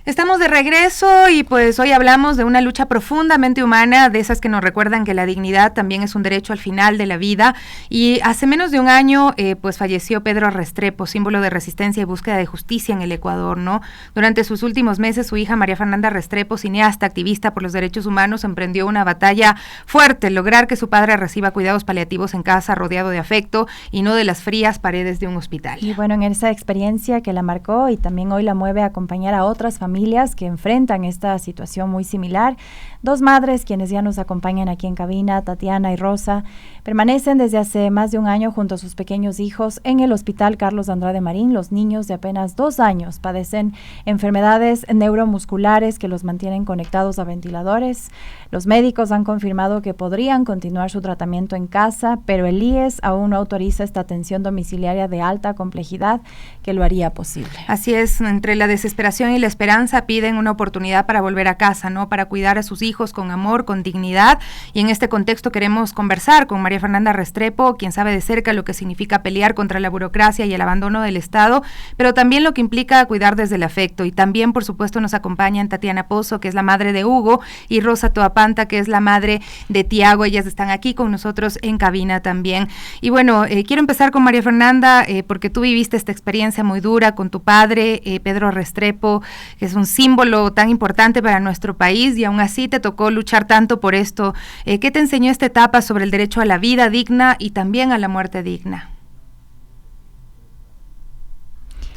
Estamos de regreso y pues hoy hablamos de una lucha profundamente humana, de esas que nos recuerdan que la dignidad también es un derecho al final de la vida. Y hace menos de un año pues falleció Pedro Restrepo, símbolo de resistencia y búsqueda de justicia en el Ecuador, ¿no? Durante sus últimos meses, su hija María Fernanda Restrepo, cineasta, activista por los derechos humanos, emprendió una batalla fuerte: lograr que su padre reciba cuidados paliativos en casa, rodeado de afecto y no de las frías paredes de un hospital. Y bueno, en esa experiencia que la marcó y también hoy la mueve a acompañar a otras familias que enfrentan esta situación muy similar. 2 madres, quienes ya nos acompañan aquí en cabina, Tatiana y Rosa, permanecen desde hace más de un año junto a sus pequeños hijos en el Hospital Carlos Andrade Marín. Los niños de apenas 2 años padecen enfermedades neuromusculares que los mantienen conectados a ventiladores. Los médicos han confirmado que podrían continuar su tratamiento en casa, pero el IES aún no autoriza esta atención domiciliaria de alta complejidad que lo haría posible. Así es, entre la desesperación y la esperanza esperanza, piden una oportunidad para volver a casa, ¿no? Para cuidar a sus hijos con amor, con dignidad. Y en este contexto queremos conversar con María Fernanda Restrepo, quien sabe de cerca lo que significa pelear contra la burocracia y el abandono del Estado, pero también lo que implica cuidar desde el afecto. Y también, por supuesto, nos acompañan Tatiana Pozo, que es la madre de Hugo, y Rosa Toapanta, que es la madre de Tiago. Ellas están aquí con nosotros en cabina también. Y bueno, quiero empezar con María Fernanda, porque tú viviste esta experiencia muy dura con tu padre, Pedro Restrepo, que es un símbolo tan importante para nuestro país, y aún así te tocó luchar tanto por esto. ¿Qué te enseñó esta etapa sobre el derecho a la vida digna y también a la muerte digna?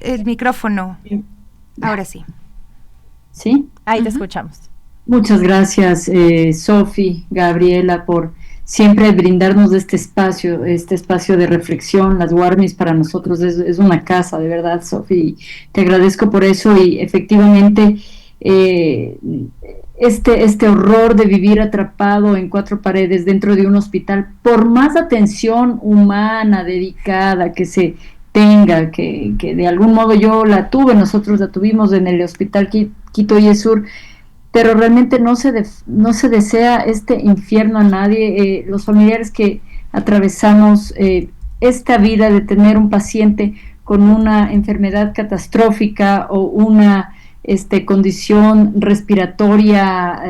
El micrófono. Ahora sí. ¿Sí? Ahí te escuchamos. Muchas gracias, Sofi, Gabriela, por siempre brindarnos este espacio de reflexión. Las Warmis para nosotros es una casa, de verdad, Sofi. Te agradezco por eso y efectivamente este horror de vivir atrapado en 4 paredes dentro de un hospital, por más atención humana, dedicada que se tenga, que de algún modo nosotros la tuvimos en el hospital Quito Yesur, pero realmente no se desea este infierno a nadie. Los familiares que atravesamos esta vida de tener un paciente con una enfermedad catastrófica o una condición respiratoria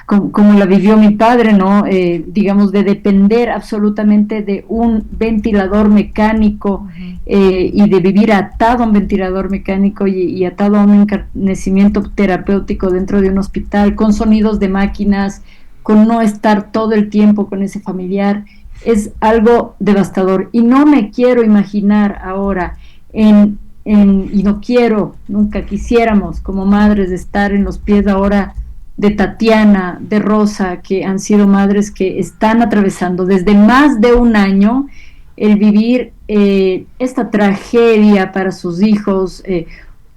como la vivió mi padre, ¿no? Digamos, de depender absolutamente de un ventilador mecánico y de vivir atado a un ventilador mecánico y atado a un encarnecimiento terapéutico dentro de un hospital, con sonidos de máquinas, con no estar todo el tiempo con ese familiar, es algo devastador. Y no me quiero imaginar ahora y no quiero, nunca quisiéramos como madres estar en los pies ahora de Tatiana, de Rosa, que han sido madres que están atravesando desde más de un año el vivir esta tragedia para sus hijos,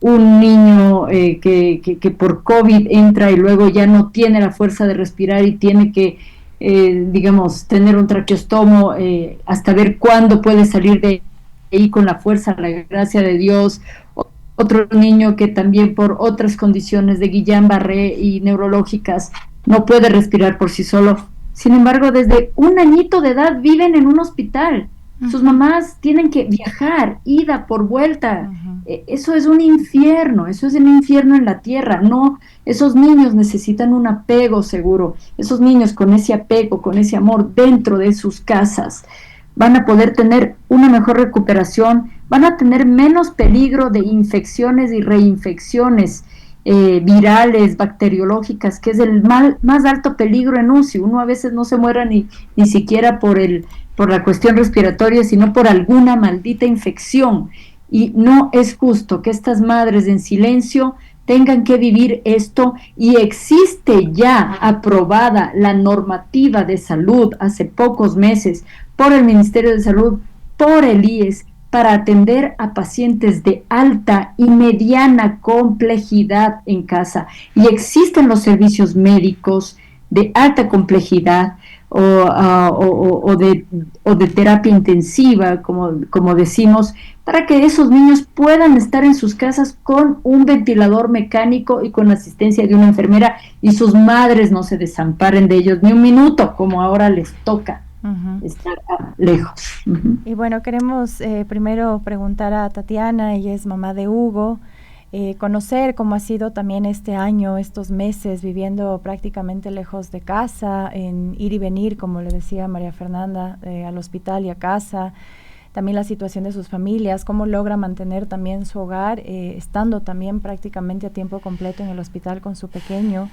un niño que por COVID entra y luego ya no tiene la fuerza de respirar y tiene que, digamos, tener un traqueostomo hasta ver cuándo puede salir de ahí con la fuerza, la gracia de Dios. Otro niño que también por otras condiciones de Guillain-Barré y neurológicas no puede respirar por sí solo. Sin embargo, desde un añito de edad viven en un hospital. Sus mamás tienen que viajar, ida por vuelta. Eso es un infierno, eso es un infierno en la tierra. No, esos niños necesitan un apego seguro. Esos niños con ese apego, con ese amor dentro de sus casas, van a poder tener una mejor recuperación, van a tener menos peligro de infecciones y reinfecciones virales, bacteriológicas, que es el más alto peligro en UCI. Uno a veces no se muera ni siquiera por la cuestión respiratoria, sino por alguna maldita infección. Y no es justo que estas madres en silencio tengan que vivir esto, y existe ya aprobada la normativa de salud hace pocos meses por el Ministerio de Salud, por el IES, para atender a pacientes de alta y mediana complejidad en casa. Y existen los servicios médicos de alta complejidad o de terapia intensiva, como decimos, para que esos niños puedan estar en sus casas con un ventilador mecánico y con la asistencia de una enfermera, y sus madres no se desamparen de ellos ni un minuto, como ahora les toca estar lejos. Y bueno, queremos primero preguntar a Tatiana, ella es mamá de Hugo, conocer cómo ha sido también este año, estos meses viviendo prácticamente lejos de casa, en ir y venir, como le decía María Fernanda, al hospital y a casa. También la situación de sus familias, cómo logra mantener también su hogar, estando también prácticamente a tiempo completo en el hospital con su pequeño.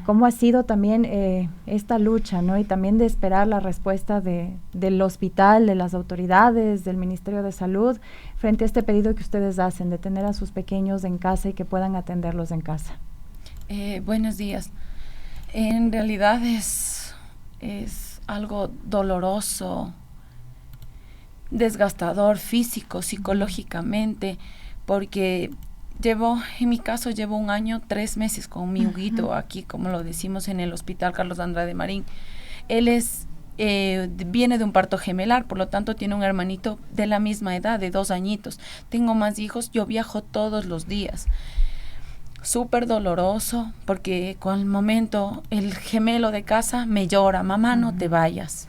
Cómo ha sido también esta lucha, ¿no? Y también de esperar la respuesta del hospital, de las autoridades, del Ministerio de Salud, frente a este pedido que ustedes hacen de tener a sus pequeños en casa y que puedan atenderlos en casa. Buenos días. En realidad es algo doloroso, desgastador físico, psicológicamente, porque en mi caso llevo 1 año, 3 meses con mi Huguito aquí, como lo decimos en el Hospital Carlos Andrade Marín. Él es viene de un parto gemelar, por lo tanto tiene un hermanito de la misma edad, de 2 añitos. Tengo más hijos, yo viajo todos los días. Súper doloroso, porque con el momento el gemelo de casa me llora, mamá, no te vayas.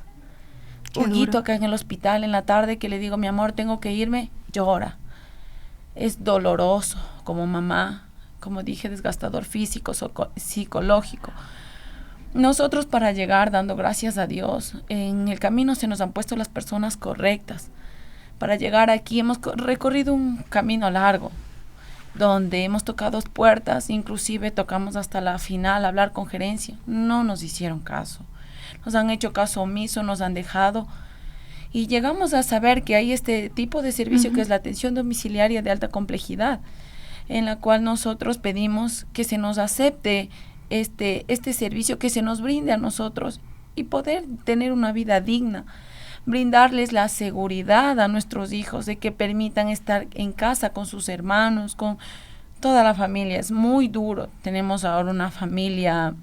Huguito acá en el hospital en la tarde, que le digo, mi amor, tengo que irme, llora. Es doloroso como mamá, como dije, desgastador físico, psicológico. Nosotros, para llegar, dando gracias a Dios, en el camino se nos han puesto las personas correctas. Para llegar aquí hemos recorrido un camino largo, donde hemos tocado puertas, inclusive tocamos hasta la final, hablar con gerencia. No nos hicieron caso, nos han hecho caso omiso, nos han dejado, y llegamos a saber que hay este tipo de servicio que es la atención domiciliaria de alta complejidad, en la cual nosotros pedimos que se nos acepte este servicio, que se nos brinde a nosotros y poder tener una vida digna, brindarles la seguridad a nuestros hijos de que permitan estar en casa con sus hermanos, con toda la familia. Es muy duro. Tenemos ahora una familia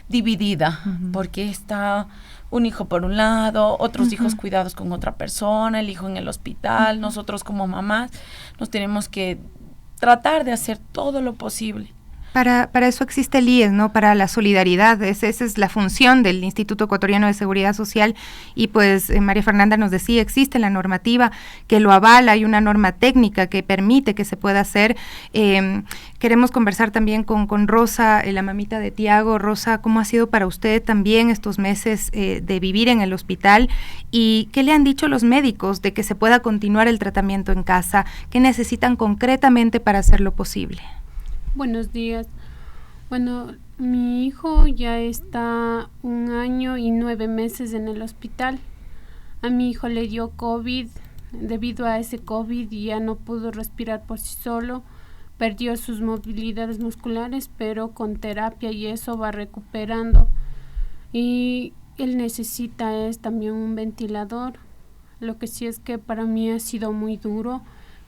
dividida, porque está un hijo por un lado, otros hijos cuidados con otra persona, el hijo en el hospital. Nosotros como mamás nos tenemos que tratar de hacer todo lo posible. Para eso existe el IES, ¿no? Para la solidaridad. Esa es la función del Instituto Ecuatoriano de Seguridad Social. Y pues María Fernanda nos decía, existe la normativa que lo avala, hay una norma técnica que permite que se pueda hacer. Queremos conversar también con Rosa, la mamita de Tiago. Rosa, ¿cómo ha sido para usted también estos meses de vivir en el hospital? ¿Y qué le han dicho los médicos de que se pueda continuar el tratamiento en casa? ¿Qué necesitan concretamente para hacerlo posible? Buenos días. Bueno, mi hijo ya está 1 año y 9 meses en el hospital. A mi hijo le dio COVID. Debido a ese COVID ya no pudo respirar por sí solo, perdió sus movilidades musculares, pero con terapia y eso va recuperando. Y él necesita también un ventilador. Lo que sí es que para mí ha sido muy duro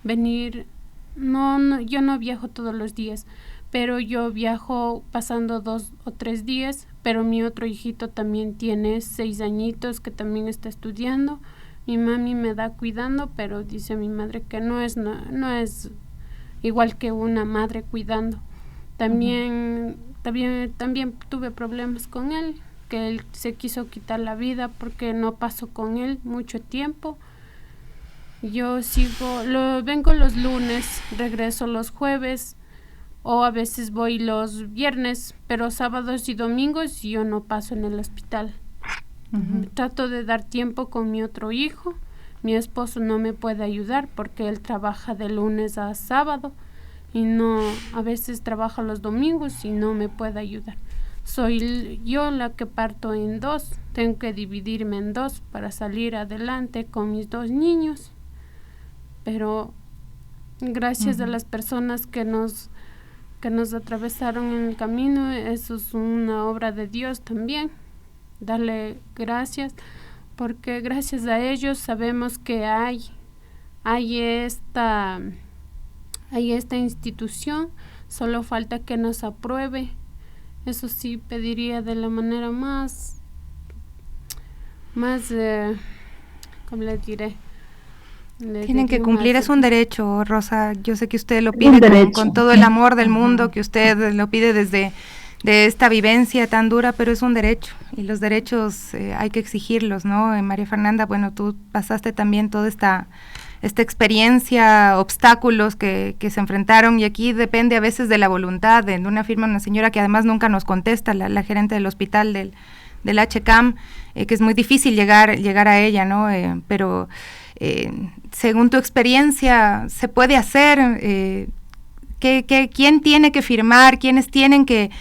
venir. No, yo no viajo todos los días, pero yo viajo pasando 2 o 3 días, pero mi otro hijito también tiene 6 añitos que también está estudiando. Mi mami me da cuidando, pero dice mi madre que no es igual que una madre cuidando. También tuve problemas con él, que él se quiso quitar la vida porque no paso con él mucho tiempo. Yo vengo los lunes, regreso los jueves, o a veces voy los viernes, pero sábados y domingos yo no paso en el hospital. Trato de dar tiempo con mi otro hijo. Mi esposo no me puede ayudar porque él trabaja de lunes a sábado y a veces trabaja los domingos y no me puede ayudar. Soy yo la que parto en 2, tengo que dividirme en 2 para salir adelante con mis 2 niños. Pero gracias a las personas que nos atravesaron en el camino, eso es una obra de Dios también. Darle gracias, porque gracias a ellos sabemos que hay esta institución, solo falta que nos apruebe. Eso sí pediría de la manera más ¿cómo le diré? Tienen que cumplir, es un derecho, Rosa. Yo sé que usted lo pide con todo el amor del mundo, que usted lo pide desde esta vivencia tan dura, pero es un derecho y los derechos hay que exigirlos, ¿no? María Fernanda, bueno, tú pasaste también toda esta experiencia, obstáculos que se enfrentaron, y aquí depende a veces de la voluntad de una firma, una señora que además nunca nos contesta, la gerente del hospital del HCAM, que es muy difícil llegar a ella, ¿no? Pero según tu experiencia, ¿se puede hacer? ¿Quién tiene que firmar? ¿Quiénes tienen que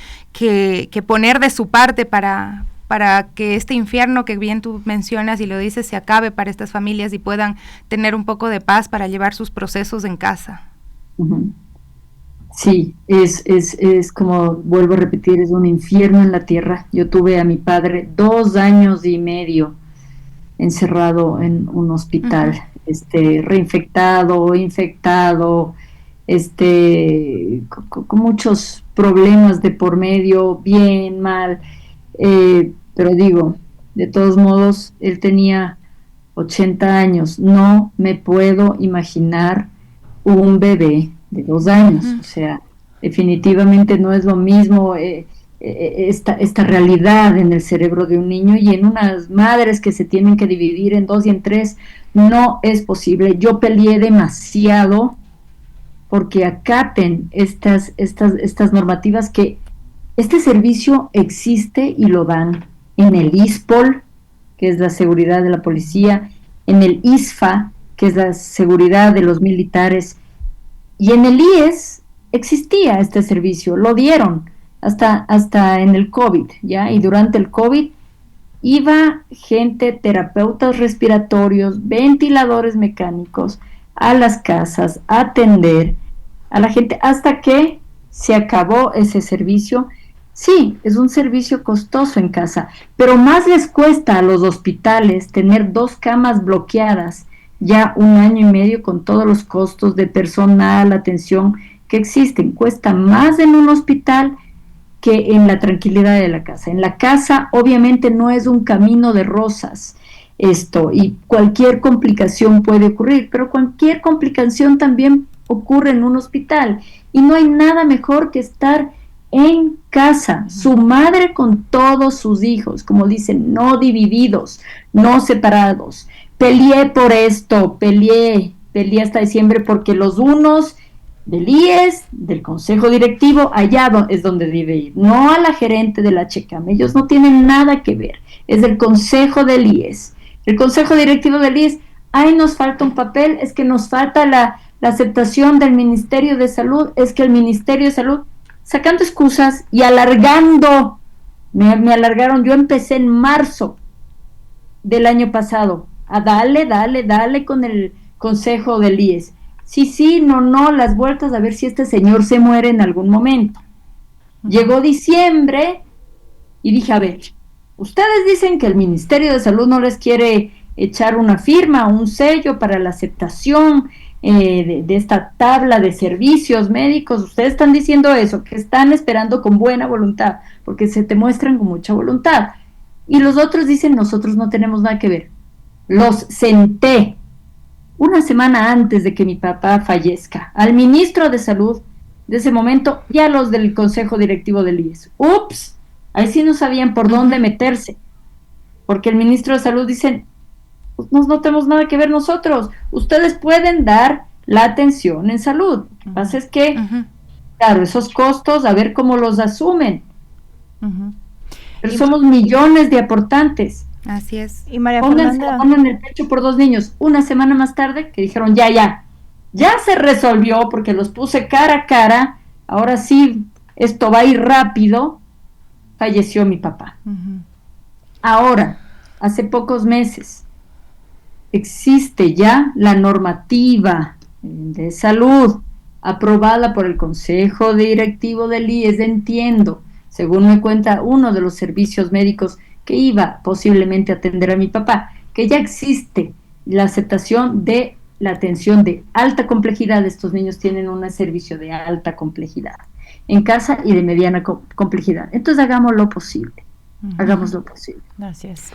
poner de su parte para que este infierno que bien tú mencionas y lo dices se acabe para estas familias y puedan tener un poco de paz para llevar sus procesos en casa? Sí, es como vuelvo a repetir, es un infierno en la tierra. Yo tuve a mi padre 2 años y medio encerrado en un hospital, reinfectado, infectado, con muchos problemas de por medio, bien, mal, pero digo, De todos modos, él tenía 80 años. No me puedo imaginar un bebé de 2 años. O sea, definitivamente no es lo mismo esta realidad en el cerebro de un niño, y en unas madres que se tienen que dividir en 2 y en 3, no es posible. Yo peleé demasiado porque acaten estas normativas, que este servicio existe y lo dan en el ISPOL, que es la seguridad de la policía, en el ISFA, que es la seguridad de los militares, y en el IES existía este servicio, lo dieron hasta en el COVID, ¿ya? Y durante el COVID iba gente, terapeutas respiratorios, ventiladores mecánicos, a las casas, a atender a la gente, hasta que se acabó ese servicio. Sí, es un servicio costoso en casa, pero más les cuesta a los hospitales tener 2 camas bloqueadas ya 1 año y medio, con todos los costos de personal, atención que existen. Cuesta más en un hospital que en la tranquilidad de la casa. En la casa obviamente no es un camino de rosas esto, y cualquier complicación puede ocurrir, pero cualquier complicación también ocurre en un hospital, y no hay nada mejor que estar en casa, su madre con todos sus hijos, como dicen, no divididos, no separados. Peleé por esto, peleé hasta diciembre, porque los unos del IES, del consejo directivo, allá es donde debe ir, no a la gerente de la Checam, ellos no tienen nada que ver, es del consejo del IES. El consejo directivo del IES, ahí nos falta un papel, es que nos falta la aceptación del Ministerio de Salud, es que el Ministerio de Salud, sacando excusas y alargando, me alargaron. Yo empecé en marzo del año pasado a dale con el consejo del IES. Sí, no, las vueltas a ver si este señor se muere en algún momento. Llegó diciembre y dije, a ver, ustedes dicen que el Ministerio de Salud no les quiere echar una firma, un sello para la aceptación de esta tabla de servicios médicos. Ustedes están diciendo eso, que están esperando con buena voluntad, porque se te muestran con mucha voluntad. Y los otros dicen, nosotros no tenemos nada que ver. Los senté 1 semana antes de que mi papá fallezca al ministro de Salud de ese momento, y a los del consejo directivo del IES. Ups, ahí sí no sabían por dónde meterse, porque el ministro de Salud dice, pues no tenemos nada que ver nosotros, ustedes pueden dar la atención en salud. Lo que pasa es que, claro, esos costos, a ver cómo los asumen. Pero somos millones de aportantes. Así es. Y María Pónganse Fernanda, la mano en el pecho por 2 niños. 1 semana más tarde, que dijeron, ya se resolvió, porque los puse cara a cara, ahora sí, esto va a ir rápido, falleció mi papá. Ahora, hace pocos meses, existe ya la normativa de salud aprobada por el consejo directivo del IES, entiendo, según me cuenta uno de los servicios médicos que iba posiblemente a atender a mi papá, que ya existe la aceptación de la atención de alta complejidad. Estos niños tienen un servicio de alta complejidad en casa y de mediana complejidad. Entonces hagamos lo posible. Gracias.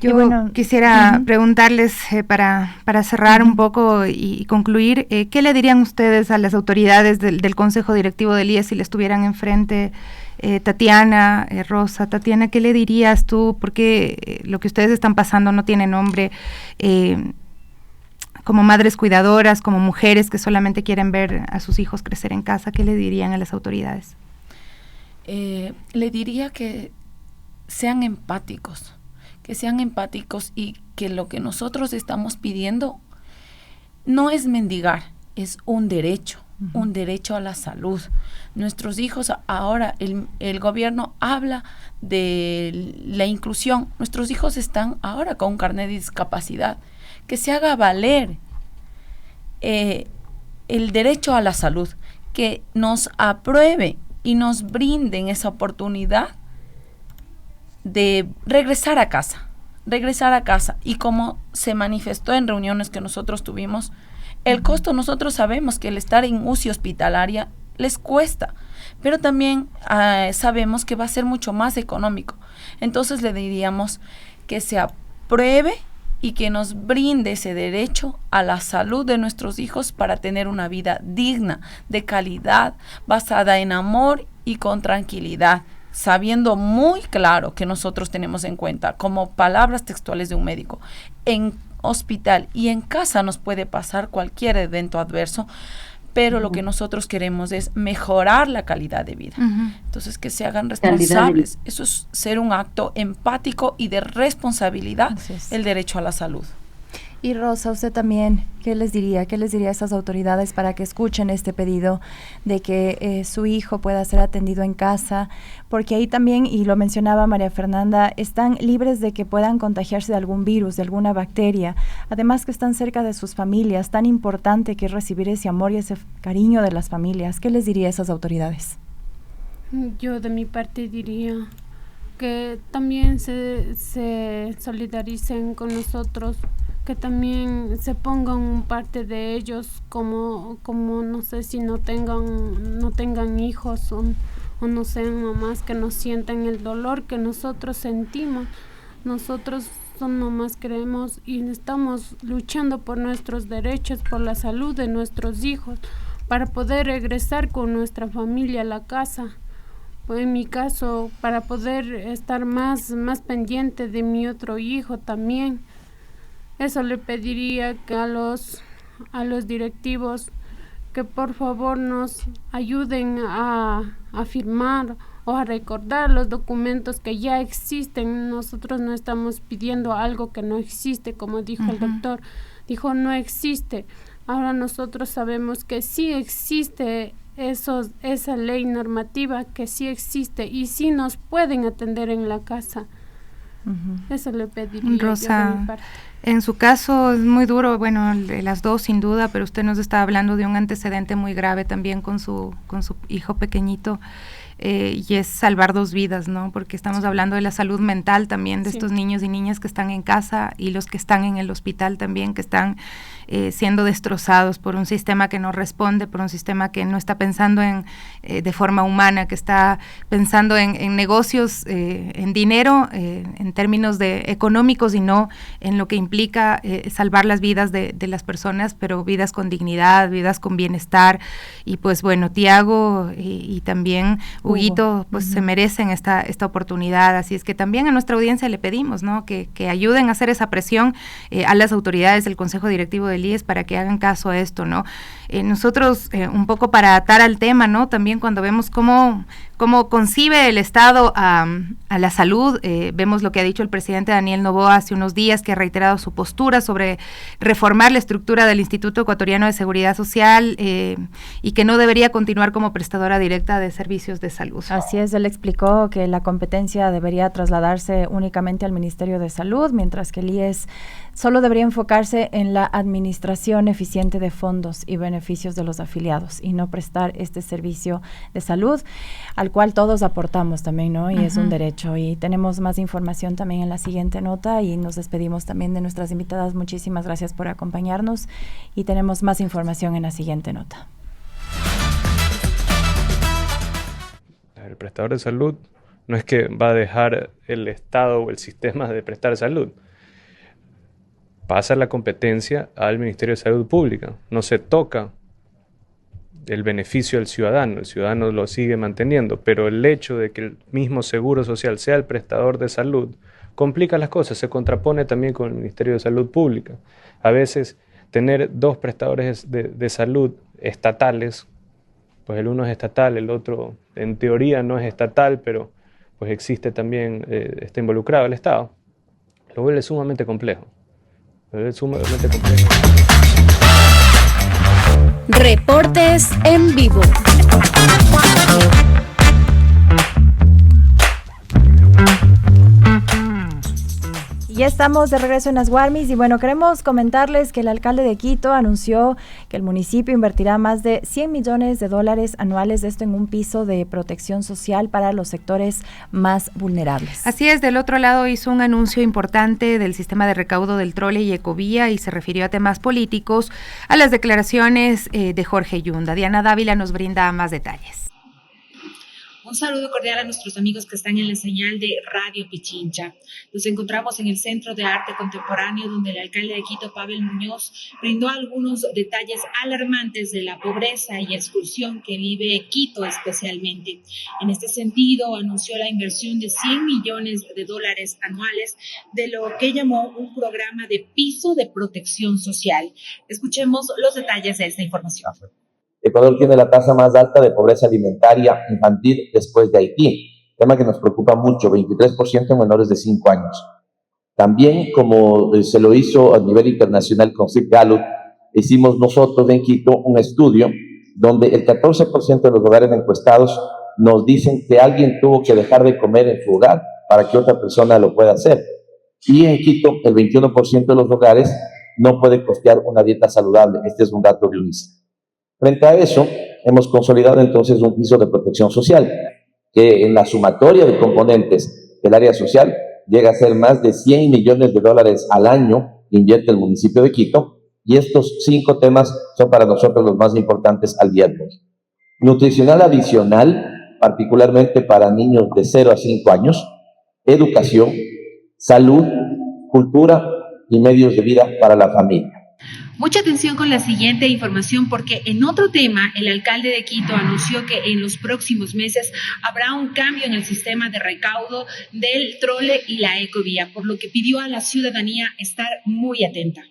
Yo quisiera preguntarles, para cerrar un poco y concluir, ¿qué le dirían ustedes a las autoridades del Consejo Directivo del IES si le estuvieran enfrente? Tatiana, Rosa, Tatiana, ¿qué le dirías tú? Porque lo que ustedes están pasando no tiene nombre. Como madres cuidadoras, como mujeres que solamente quieren ver a sus hijos crecer en casa, ¿qué le dirían a las autoridades? Le diría que sean empáticos, y que lo que nosotros estamos pidiendo no es mendigar, es un derecho. Un derecho a la salud. Nuestros hijos, ahora el gobierno habla de la inclusión. Nuestros hijos están ahora con un carnet de discapacidad. Que se haga valer el derecho a la salud, que nos apruebe y nos brinden esa oportunidad de regresar a casa. Y como se manifestó en reuniones que nosotros tuvimos, el costo, nosotros sabemos que el estar en UCI hospitalaria les cuesta, pero también sabemos que va a ser mucho más económico. Entonces le diríamos que se apruebe y que nos brinde ese derecho a la salud de nuestros hijos para tener una vida digna, de calidad, basada en amor y con tranquilidad, sabiendo muy claro que nosotros tenemos en cuenta, como palabras textuales de un médico, en hospital y en casa nos puede pasar cualquier evento adverso, pero lo que nosotros queremos es mejorar la calidad de vida. Entonces, que se hagan responsables. Eso es ser un acto empático y de responsabilidad, el derecho a la salud. Y Rosa, usted también, ¿qué les diría a estas autoridades para que escuchen este pedido de que su hijo pueda ser atendido en casa? Porque ahí también, y lo mencionaba María Fernanda, están libres de que puedan contagiarse de algún virus, de alguna bacteria. Además que están cerca de sus familias, tan importante que es recibir ese amor y ese cariño de las familias. ¿Qué les diría a esas autoridades? Yo de mi parte diría que también se solidaricen con nosotros, que también se pongan parte de ellos, como no sé, si no tengan hijos o no sean mamás, que no sientan el dolor que nosotros sentimos. Nosotros son mamás, creemos y estamos luchando por nuestros derechos, por la salud de nuestros hijos, para poder regresar con nuestra familia a la casa. Pues en mi caso, para poder estar más pendiente de mi otro hijo también. Eso le pediría que a los directivos que por favor nos ayuden a firmar o a recordar los documentos que ya existen. Nosotros no estamos pidiendo algo que no existe, como dijo el doctor. Dijo, no existe. Ahora nosotros sabemos que sí existe esa ley normativa, que sí existe y sí nos pueden atender en la casa. Eso le pediría. Rosa, yo de mi parte. En su caso es muy duro, bueno, de las dos sin duda, pero usted nos está hablando de un antecedente muy grave también con su hijo pequeñito, y es salvar dos vidas, ¿no? Porque estamos hablando de la salud mental también de estos niños y niñas que están en casa y los que están en el hospital también, que están siendo destrozados por un sistema que no responde, por un sistema que no está pensando de forma humana, que está pensando en negocios, en dinero, en términos económicos y no en lo que implica salvar las vidas de las personas, pero vidas con dignidad, vidas con bienestar. Y pues bueno, Tiago y también Huguito pues se merecen esta oportunidad, así es que también a nuestra audiencia le pedimos, ¿no? que ayuden a hacer esa presión a las autoridades del Consejo Directivo del IES para que hagan caso a esto, ¿no? Nosotros, un poco para atar al tema, ¿no? También cuando vemos cómo concibe el Estado a la salud, vemos lo que ha dicho el presidente Daniel Noboa hace unos días, que ha reiterado su postura sobre reformar la estructura del Instituto Ecuatoriano de Seguridad Social y que no debería continuar como prestadora directa de servicios de salud. Así es, él explicó que la competencia debería trasladarse únicamente al Ministerio de Salud, mientras que el IES solo debería enfocarse en la administración eficiente de fondos y beneficios de los afiliados y no prestar este servicio de salud al cual todos aportamos también, ¿no? Y es un derecho. Y tenemos más información también en la siguiente nota y nos despedimos también de nuestras invitadas. Muchísimas gracias por acompañarnos y tenemos más información en la siguiente nota. El prestador de salud no es que va a dejar el Estado o el sistema de prestar salud. Pasa la competencia al Ministerio de Salud Pública. No se toca el beneficio del ciudadano. El ciudadano lo sigue manteniendo, pero el hecho de que el mismo Seguro Social sea el prestador de salud complica las cosas, se contrapone también con el Ministerio de Salud Pública. A veces tener dos prestadores de salud estatales, pues el uno es estatal, el otro en teoría no es estatal, pero pues existe también, está involucrado el Estado, lo vuelve sumamente complejo. Reportes en vivo. Ya estamos de regreso en Asguarmis y bueno, queremos comentarles que el alcalde de Quito anunció que el municipio invertirá más de $100 millones anuales, esto en un piso de protección social para los sectores más vulnerables. Así es, del otro lado hizo un anuncio importante del sistema de recaudo del Trole y Ecovía y se refirió a temas políticos, a las declaraciones de Jorge Yunda. Diana Dávila nos brinda más detalles. Un saludo cordial a nuestros amigos que están en la señal de Radio Pichincha. Nos encontramos en el Centro de Arte Contemporáneo, donde el alcalde de Quito, Pavel Muñoz, brindó algunos detalles alarmantes de la pobreza y exclusión que vive Quito especialmente. En este sentido, anunció la inversión de $100 millones anuales de lo que llamó un programa de piso de protección social. Escuchemos los detalles de esta información. Ecuador tiene la tasa más alta de pobreza alimentaria infantil después de Haití, tema que nos preocupa mucho, 23% en menores de 5 años. También, como se lo hizo a nivel internacional con Sid Gallup, hicimos nosotros en Quito un estudio donde el 14% de los hogares encuestados nos dicen que alguien tuvo que dejar de comer en su hogar para que otra persona lo pueda hacer. Y en Quito, el 21% de los hogares no puede costear una dieta saludable. Este es un dato de UNICEF. Frente a eso, hemos consolidado entonces un piso de protección social, que en la sumatoria de componentes del área social llega a ser más de $100 millones al año que invierte el municipio de Quito, y estos 5 temas son para nosotros los más importantes al día de hoy. Nutricional adicional, particularmente para niños de 0 a 5 años, educación, salud, cultura y medios de vida para la familia. Mucha atención con la siguiente información, porque en otro tema, el alcalde de Quito anunció que en los próximos meses habrá un cambio en el sistema de recaudo del trole y la ecovía, por lo que pidió a la ciudadanía estar muy atenta.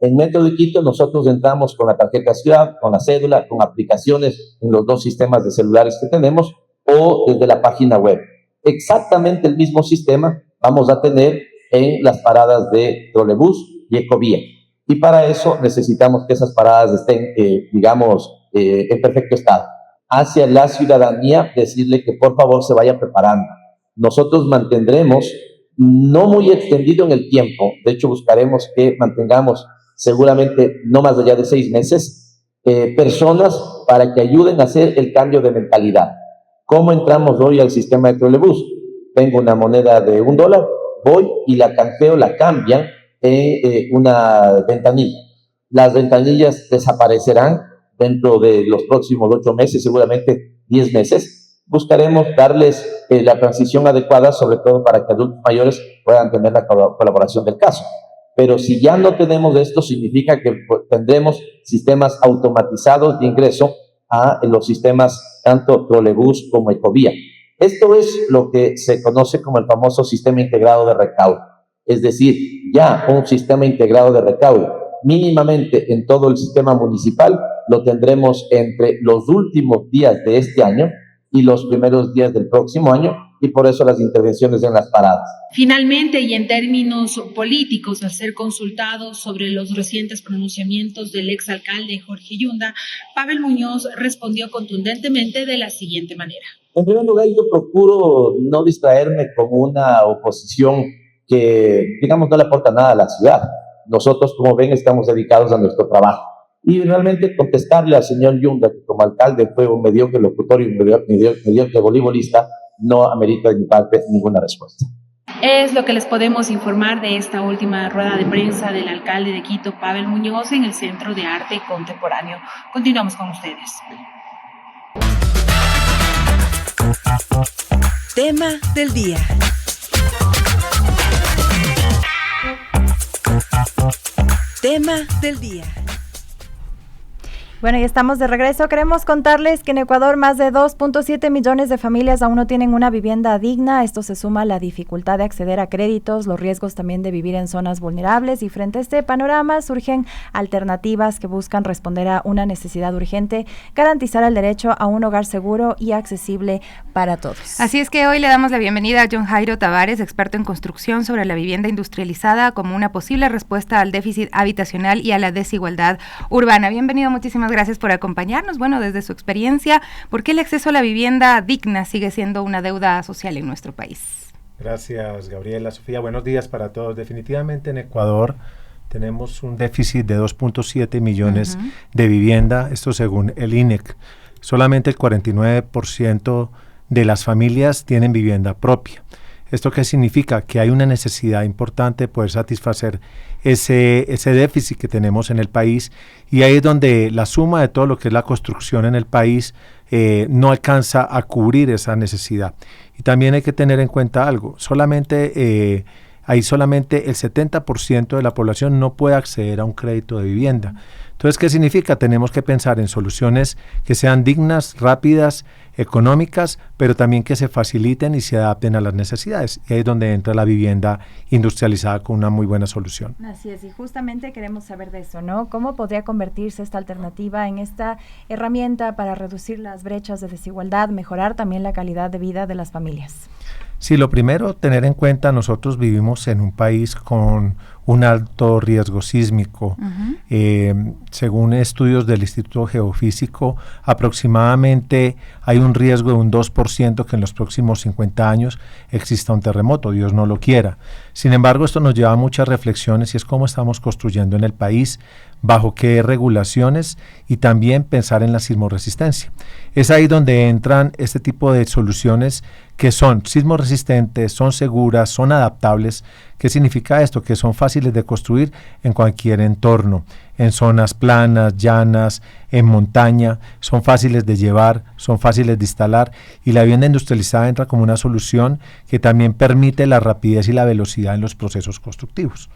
En Metro de Quito nosotros entramos con la tarjeta ciudad, con la cédula, con aplicaciones en los 2 sistemas de celulares que tenemos o desde la página web. Exactamente el mismo sistema vamos a tener en las paradas de trolebús y ecovía. Y para eso necesitamos que esas paradas estén, en perfecto estado. Hacia la ciudadanía, decirle que por favor se vaya preparando. Nosotros mantendremos, no muy extendido en el tiempo, de hecho buscaremos que mantengamos seguramente no más allá de 6 meses, personas para que ayuden a hacer el cambio de mentalidad. ¿Cómo entramos hoy al sistema de trolebús? Tengo una moneda de $1, voy y la canjeo, la cambian una ventanilla. Las ventanillas desaparecerán dentro de los próximos 8 meses, seguramente 10 meses. Buscaremos darles la transición adecuada, sobre todo para que adultos mayores puedan tener la colaboración del caso. Pero si ya no tenemos esto, significa que tendremos sistemas automatizados de ingreso a los sistemas tanto trolebús como ecovía. Esto es lo que se conoce como el famoso sistema integrado de recaudo. Es decir, ya un sistema integrado de recaudo, mínimamente en todo el sistema municipal, lo tendremos entre los últimos días de este año y los primeros días del próximo año, y por eso las intervenciones en las paradas. Finalmente, y en términos políticos, al ser consultado sobre los recientes pronunciamientos del exalcalde Jorge Yunda, Pavel Muñoz respondió contundentemente de la siguiente manera. En primer lugar, yo procuro no distraerme como una oposición que, digamos, no le aporta nada a la ciudad. Nosotros, como ven, estamos dedicados a nuestro trabajo. Y realmente contestarle al señor Yunda, que como alcalde fue un mediocre locutor y un mediocre voleibolista, no amerita de mi parte ninguna respuesta. Es lo que les podemos informar de esta última rueda de prensa del alcalde de Quito, Pavel Muñoz, en el Centro de Arte Contemporáneo. Continuamos con ustedes. Tema del día. Tema del día. Bueno, y estamos de regreso. Queremos contarles que en Ecuador más de 2.7 millones de familias aún no tienen una vivienda digna. Esto se suma a la dificultad de acceder a créditos, los riesgos también de vivir en zonas vulnerables, y frente a este panorama surgen alternativas que buscan responder a una necesidad urgente, garantizar el derecho a un hogar seguro y accesible para todos. Así es que hoy le damos la bienvenida a John Jairo Tavares, experto en construcción, sobre la vivienda industrializada como una posible respuesta al déficit habitacional y a la desigualdad urbana. Bienvenido, muchísimas gracias por acompañarnos. Bueno, desde su experiencia, ¿por qué el acceso a la vivienda digna sigue siendo una deuda social en nuestro país? Gracias, Gabriela. Sofía, buenos días para todos. Definitivamente en Ecuador tenemos un déficit de 2.7 millones de vivienda, esto según el INEC. Solamente el 49% de las familias tienen vivienda propia. ¿Esto qué significa? Que hay una necesidad importante de poder satisfacer ese déficit que tenemos en el país, y ahí es donde la suma de todo lo que es la construcción en el país no alcanza a cubrir esa necesidad. Y también hay que tener en cuenta algo, solamente el 70% de la población no puede acceder a un crédito de vivienda. Entonces, ¿qué significa? Tenemos que pensar en soluciones que sean dignas, rápidas, económicas, pero también que se faciliten y se adapten a las necesidades. Y ahí es donde entra la vivienda industrializada con una muy buena solución. Así es, y justamente queremos saber de eso, ¿no? ¿Cómo podría convertirse esta alternativa en esta herramienta para reducir las brechas de desigualdad, mejorar también la calidad de vida de las familias? Sí, lo primero, tener en cuenta, nosotros vivimos en un país con un alto riesgo sísmico. Según estudios del Instituto Geofísico, aproximadamente hay un riesgo de un 2% que en los próximos 50 años exista un terremoto, Dios no lo quiera. Sin embargo, esto nos lleva a muchas reflexiones, y es cómo estamos construyendo en el país, bajo qué regulaciones, y también pensar en la sismoresistencia. Es ahí donde entran este tipo de soluciones que son sismoresistentes, son seguras, son adaptables. ¿Qué significa esto? Que son fáciles de construir en cualquier entorno, en zonas planas, llanas, en montaña, son fáciles de llevar, son fáciles de instalar, y la vivienda industrializada entra como una solución que también permite la rapidez y la velocidad en los procesos constructivos.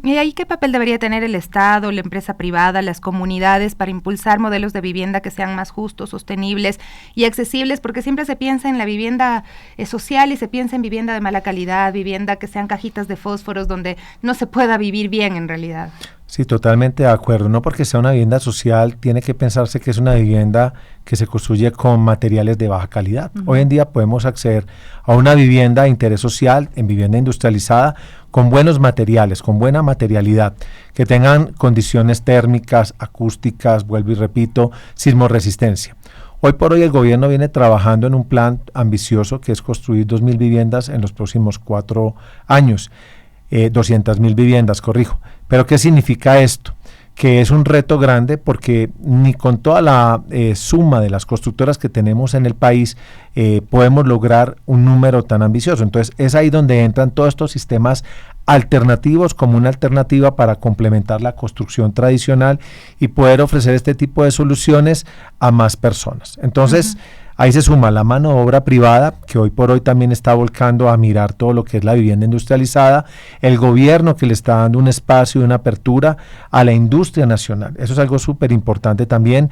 ¿Y ahí qué papel debería tener el Estado, la empresa privada, las comunidades para impulsar modelos de vivienda que sean más justos, sostenibles y accesibles? Porque siempre se piensa en la vivienda social y se piensa en vivienda de mala calidad, vivienda que sean cajitas de fósforos donde no se pueda vivir bien en realidad. Sí, totalmente de acuerdo. No porque sea una vivienda social, tiene que pensarse que es una vivienda que se construye con materiales de baja calidad. Hoy en día podemos acceder a una vivienda de interés social, en vivienda industrializada, con buenos materiales, con buena materialidad, que tengan condiciones térmicas, acústicas, vuelvo y repito, sismoresistencia. Hoy por hoy el gobierno viene trabajando en un plan ambicioso que es construir 2.000 viviendas en los próximos 4 años. 200.000 viviendas, corrijo. Pero ¿qué significa esto? Que es un reto grande, porque ni con toda la suma de las constructoras que tenemos en el país podemos lograr un número tan ambicioso. Entonces es ahí donde entran todos estos sistemas alternativos como una alternativa para complementar la construcción tradicional y poder ofrecer este tipo de soluciones a más personas. Entonces ahí se suma la mano de obra privada, que hoy por hoy también está volcando a mirar todo lo que es la vivienda industrializada, el gobierno que le está dando un espacio y una apertura a la industria nacional. Eso es algo súper importante también.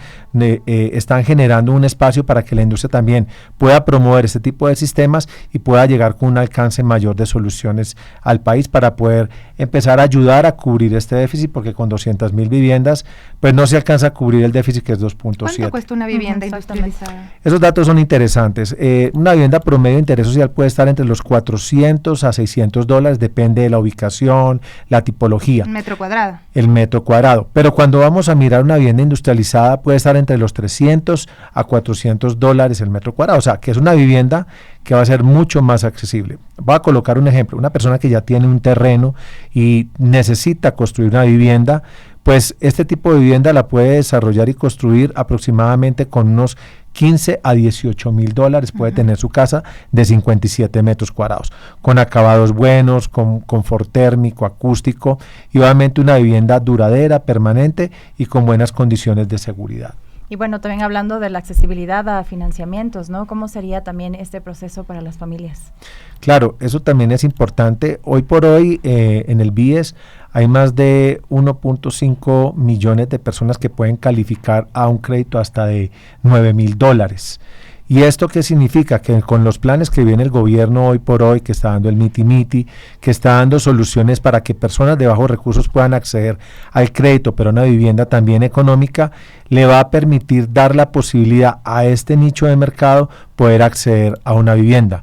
Están generando un espacio para que la industria también pueda promover este tipo de sistemas y pueda llegar con un alcance mayor de soluciones al país para poder empezar a ayudar a cubrir este déficit, porque con 200.000 viviendas pues no se alcanza a cubrir el déficit, que es 2.7. ¿Cuánto cuesta una vivienda industrializada? Esos datos son interesantes. Una vivienda promedio de interés social puede estar entre los $400 a $600, depende de la ubicación, la tipología. ¿El metro cuadrado? El metro cuadrado. Pero cuando vamos a mirar una vivienda industrializada puede estar entre los $300 a $400 el metro cuadrado. O sea, que es una vivienda que va a ser mucho más accesible. Voy a colocar un ejemplo. Una persona que ya tiene un terreno y necesita construir una vivienda, pues este tipo de vivienda la puede desarrollar y construir aproximadamente con unos $15 a $18.000, puede tener su casa de 57 metros cuadrados, con acabados buenos, con confort térmico, acústico, y obviamente una vivienda duradera, permanente y con buenas condiciones de seguridad. Y bueno, también hablando de la accesibilidad a financiamientos, ¿no? ¿Cómo sería también este proceso para las familias? Claro, eso también es importante. Hoy por hoy en el BIES hay más de 1.5 millones de personas que pueden calificar a un crédito hasta de $9.000. ¿Y esto qué significa? Que con los planes que viene el gobierno hoy por hoy, que está dando el Miti, que está dando soluciones para que personas de bajos recursos puedan acceder al crédito, pero una vivienda también económica, le va a permitir dar la posibilidad a este nicho de mercado poder acceder a una vivienda.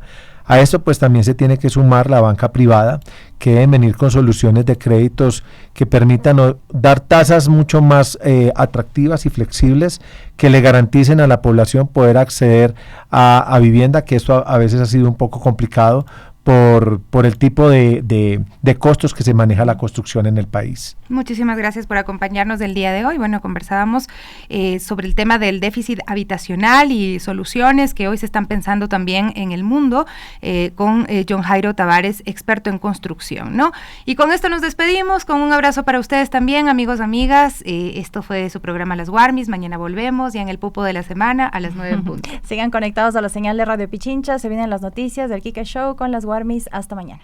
A esto pues también se tiene que sumar la banca privada, que deben venir con soluciones de créditos que permitan dar tasas mucho más atractivas y flexibles, que le garanticen a la población poder acceder a vivienda, que esto a veces ha sido un poco complicado por el tipo de costos que se maneja la construcción en el país. Muchísimas gracias por acompañarnos del día de hoy. Bueno, conversábamos sobre el tema del déficit habitacional y soluciones que hoy se están pensando también en el mundo con John Jairo Tavares, experto en construcción, ¿no? Y con esto nos despedimos, con un abrazo para ustedes también, amigos, amigas. Esto fue su programa Las Warmis. Mañana volvemos ya en el Pupo de la Semana a las 9 en punto. Sigan conectados a la señal de Radio Pichincha. Se vienen las noticias del Kike Show con Las Warmis. Hasta mañana.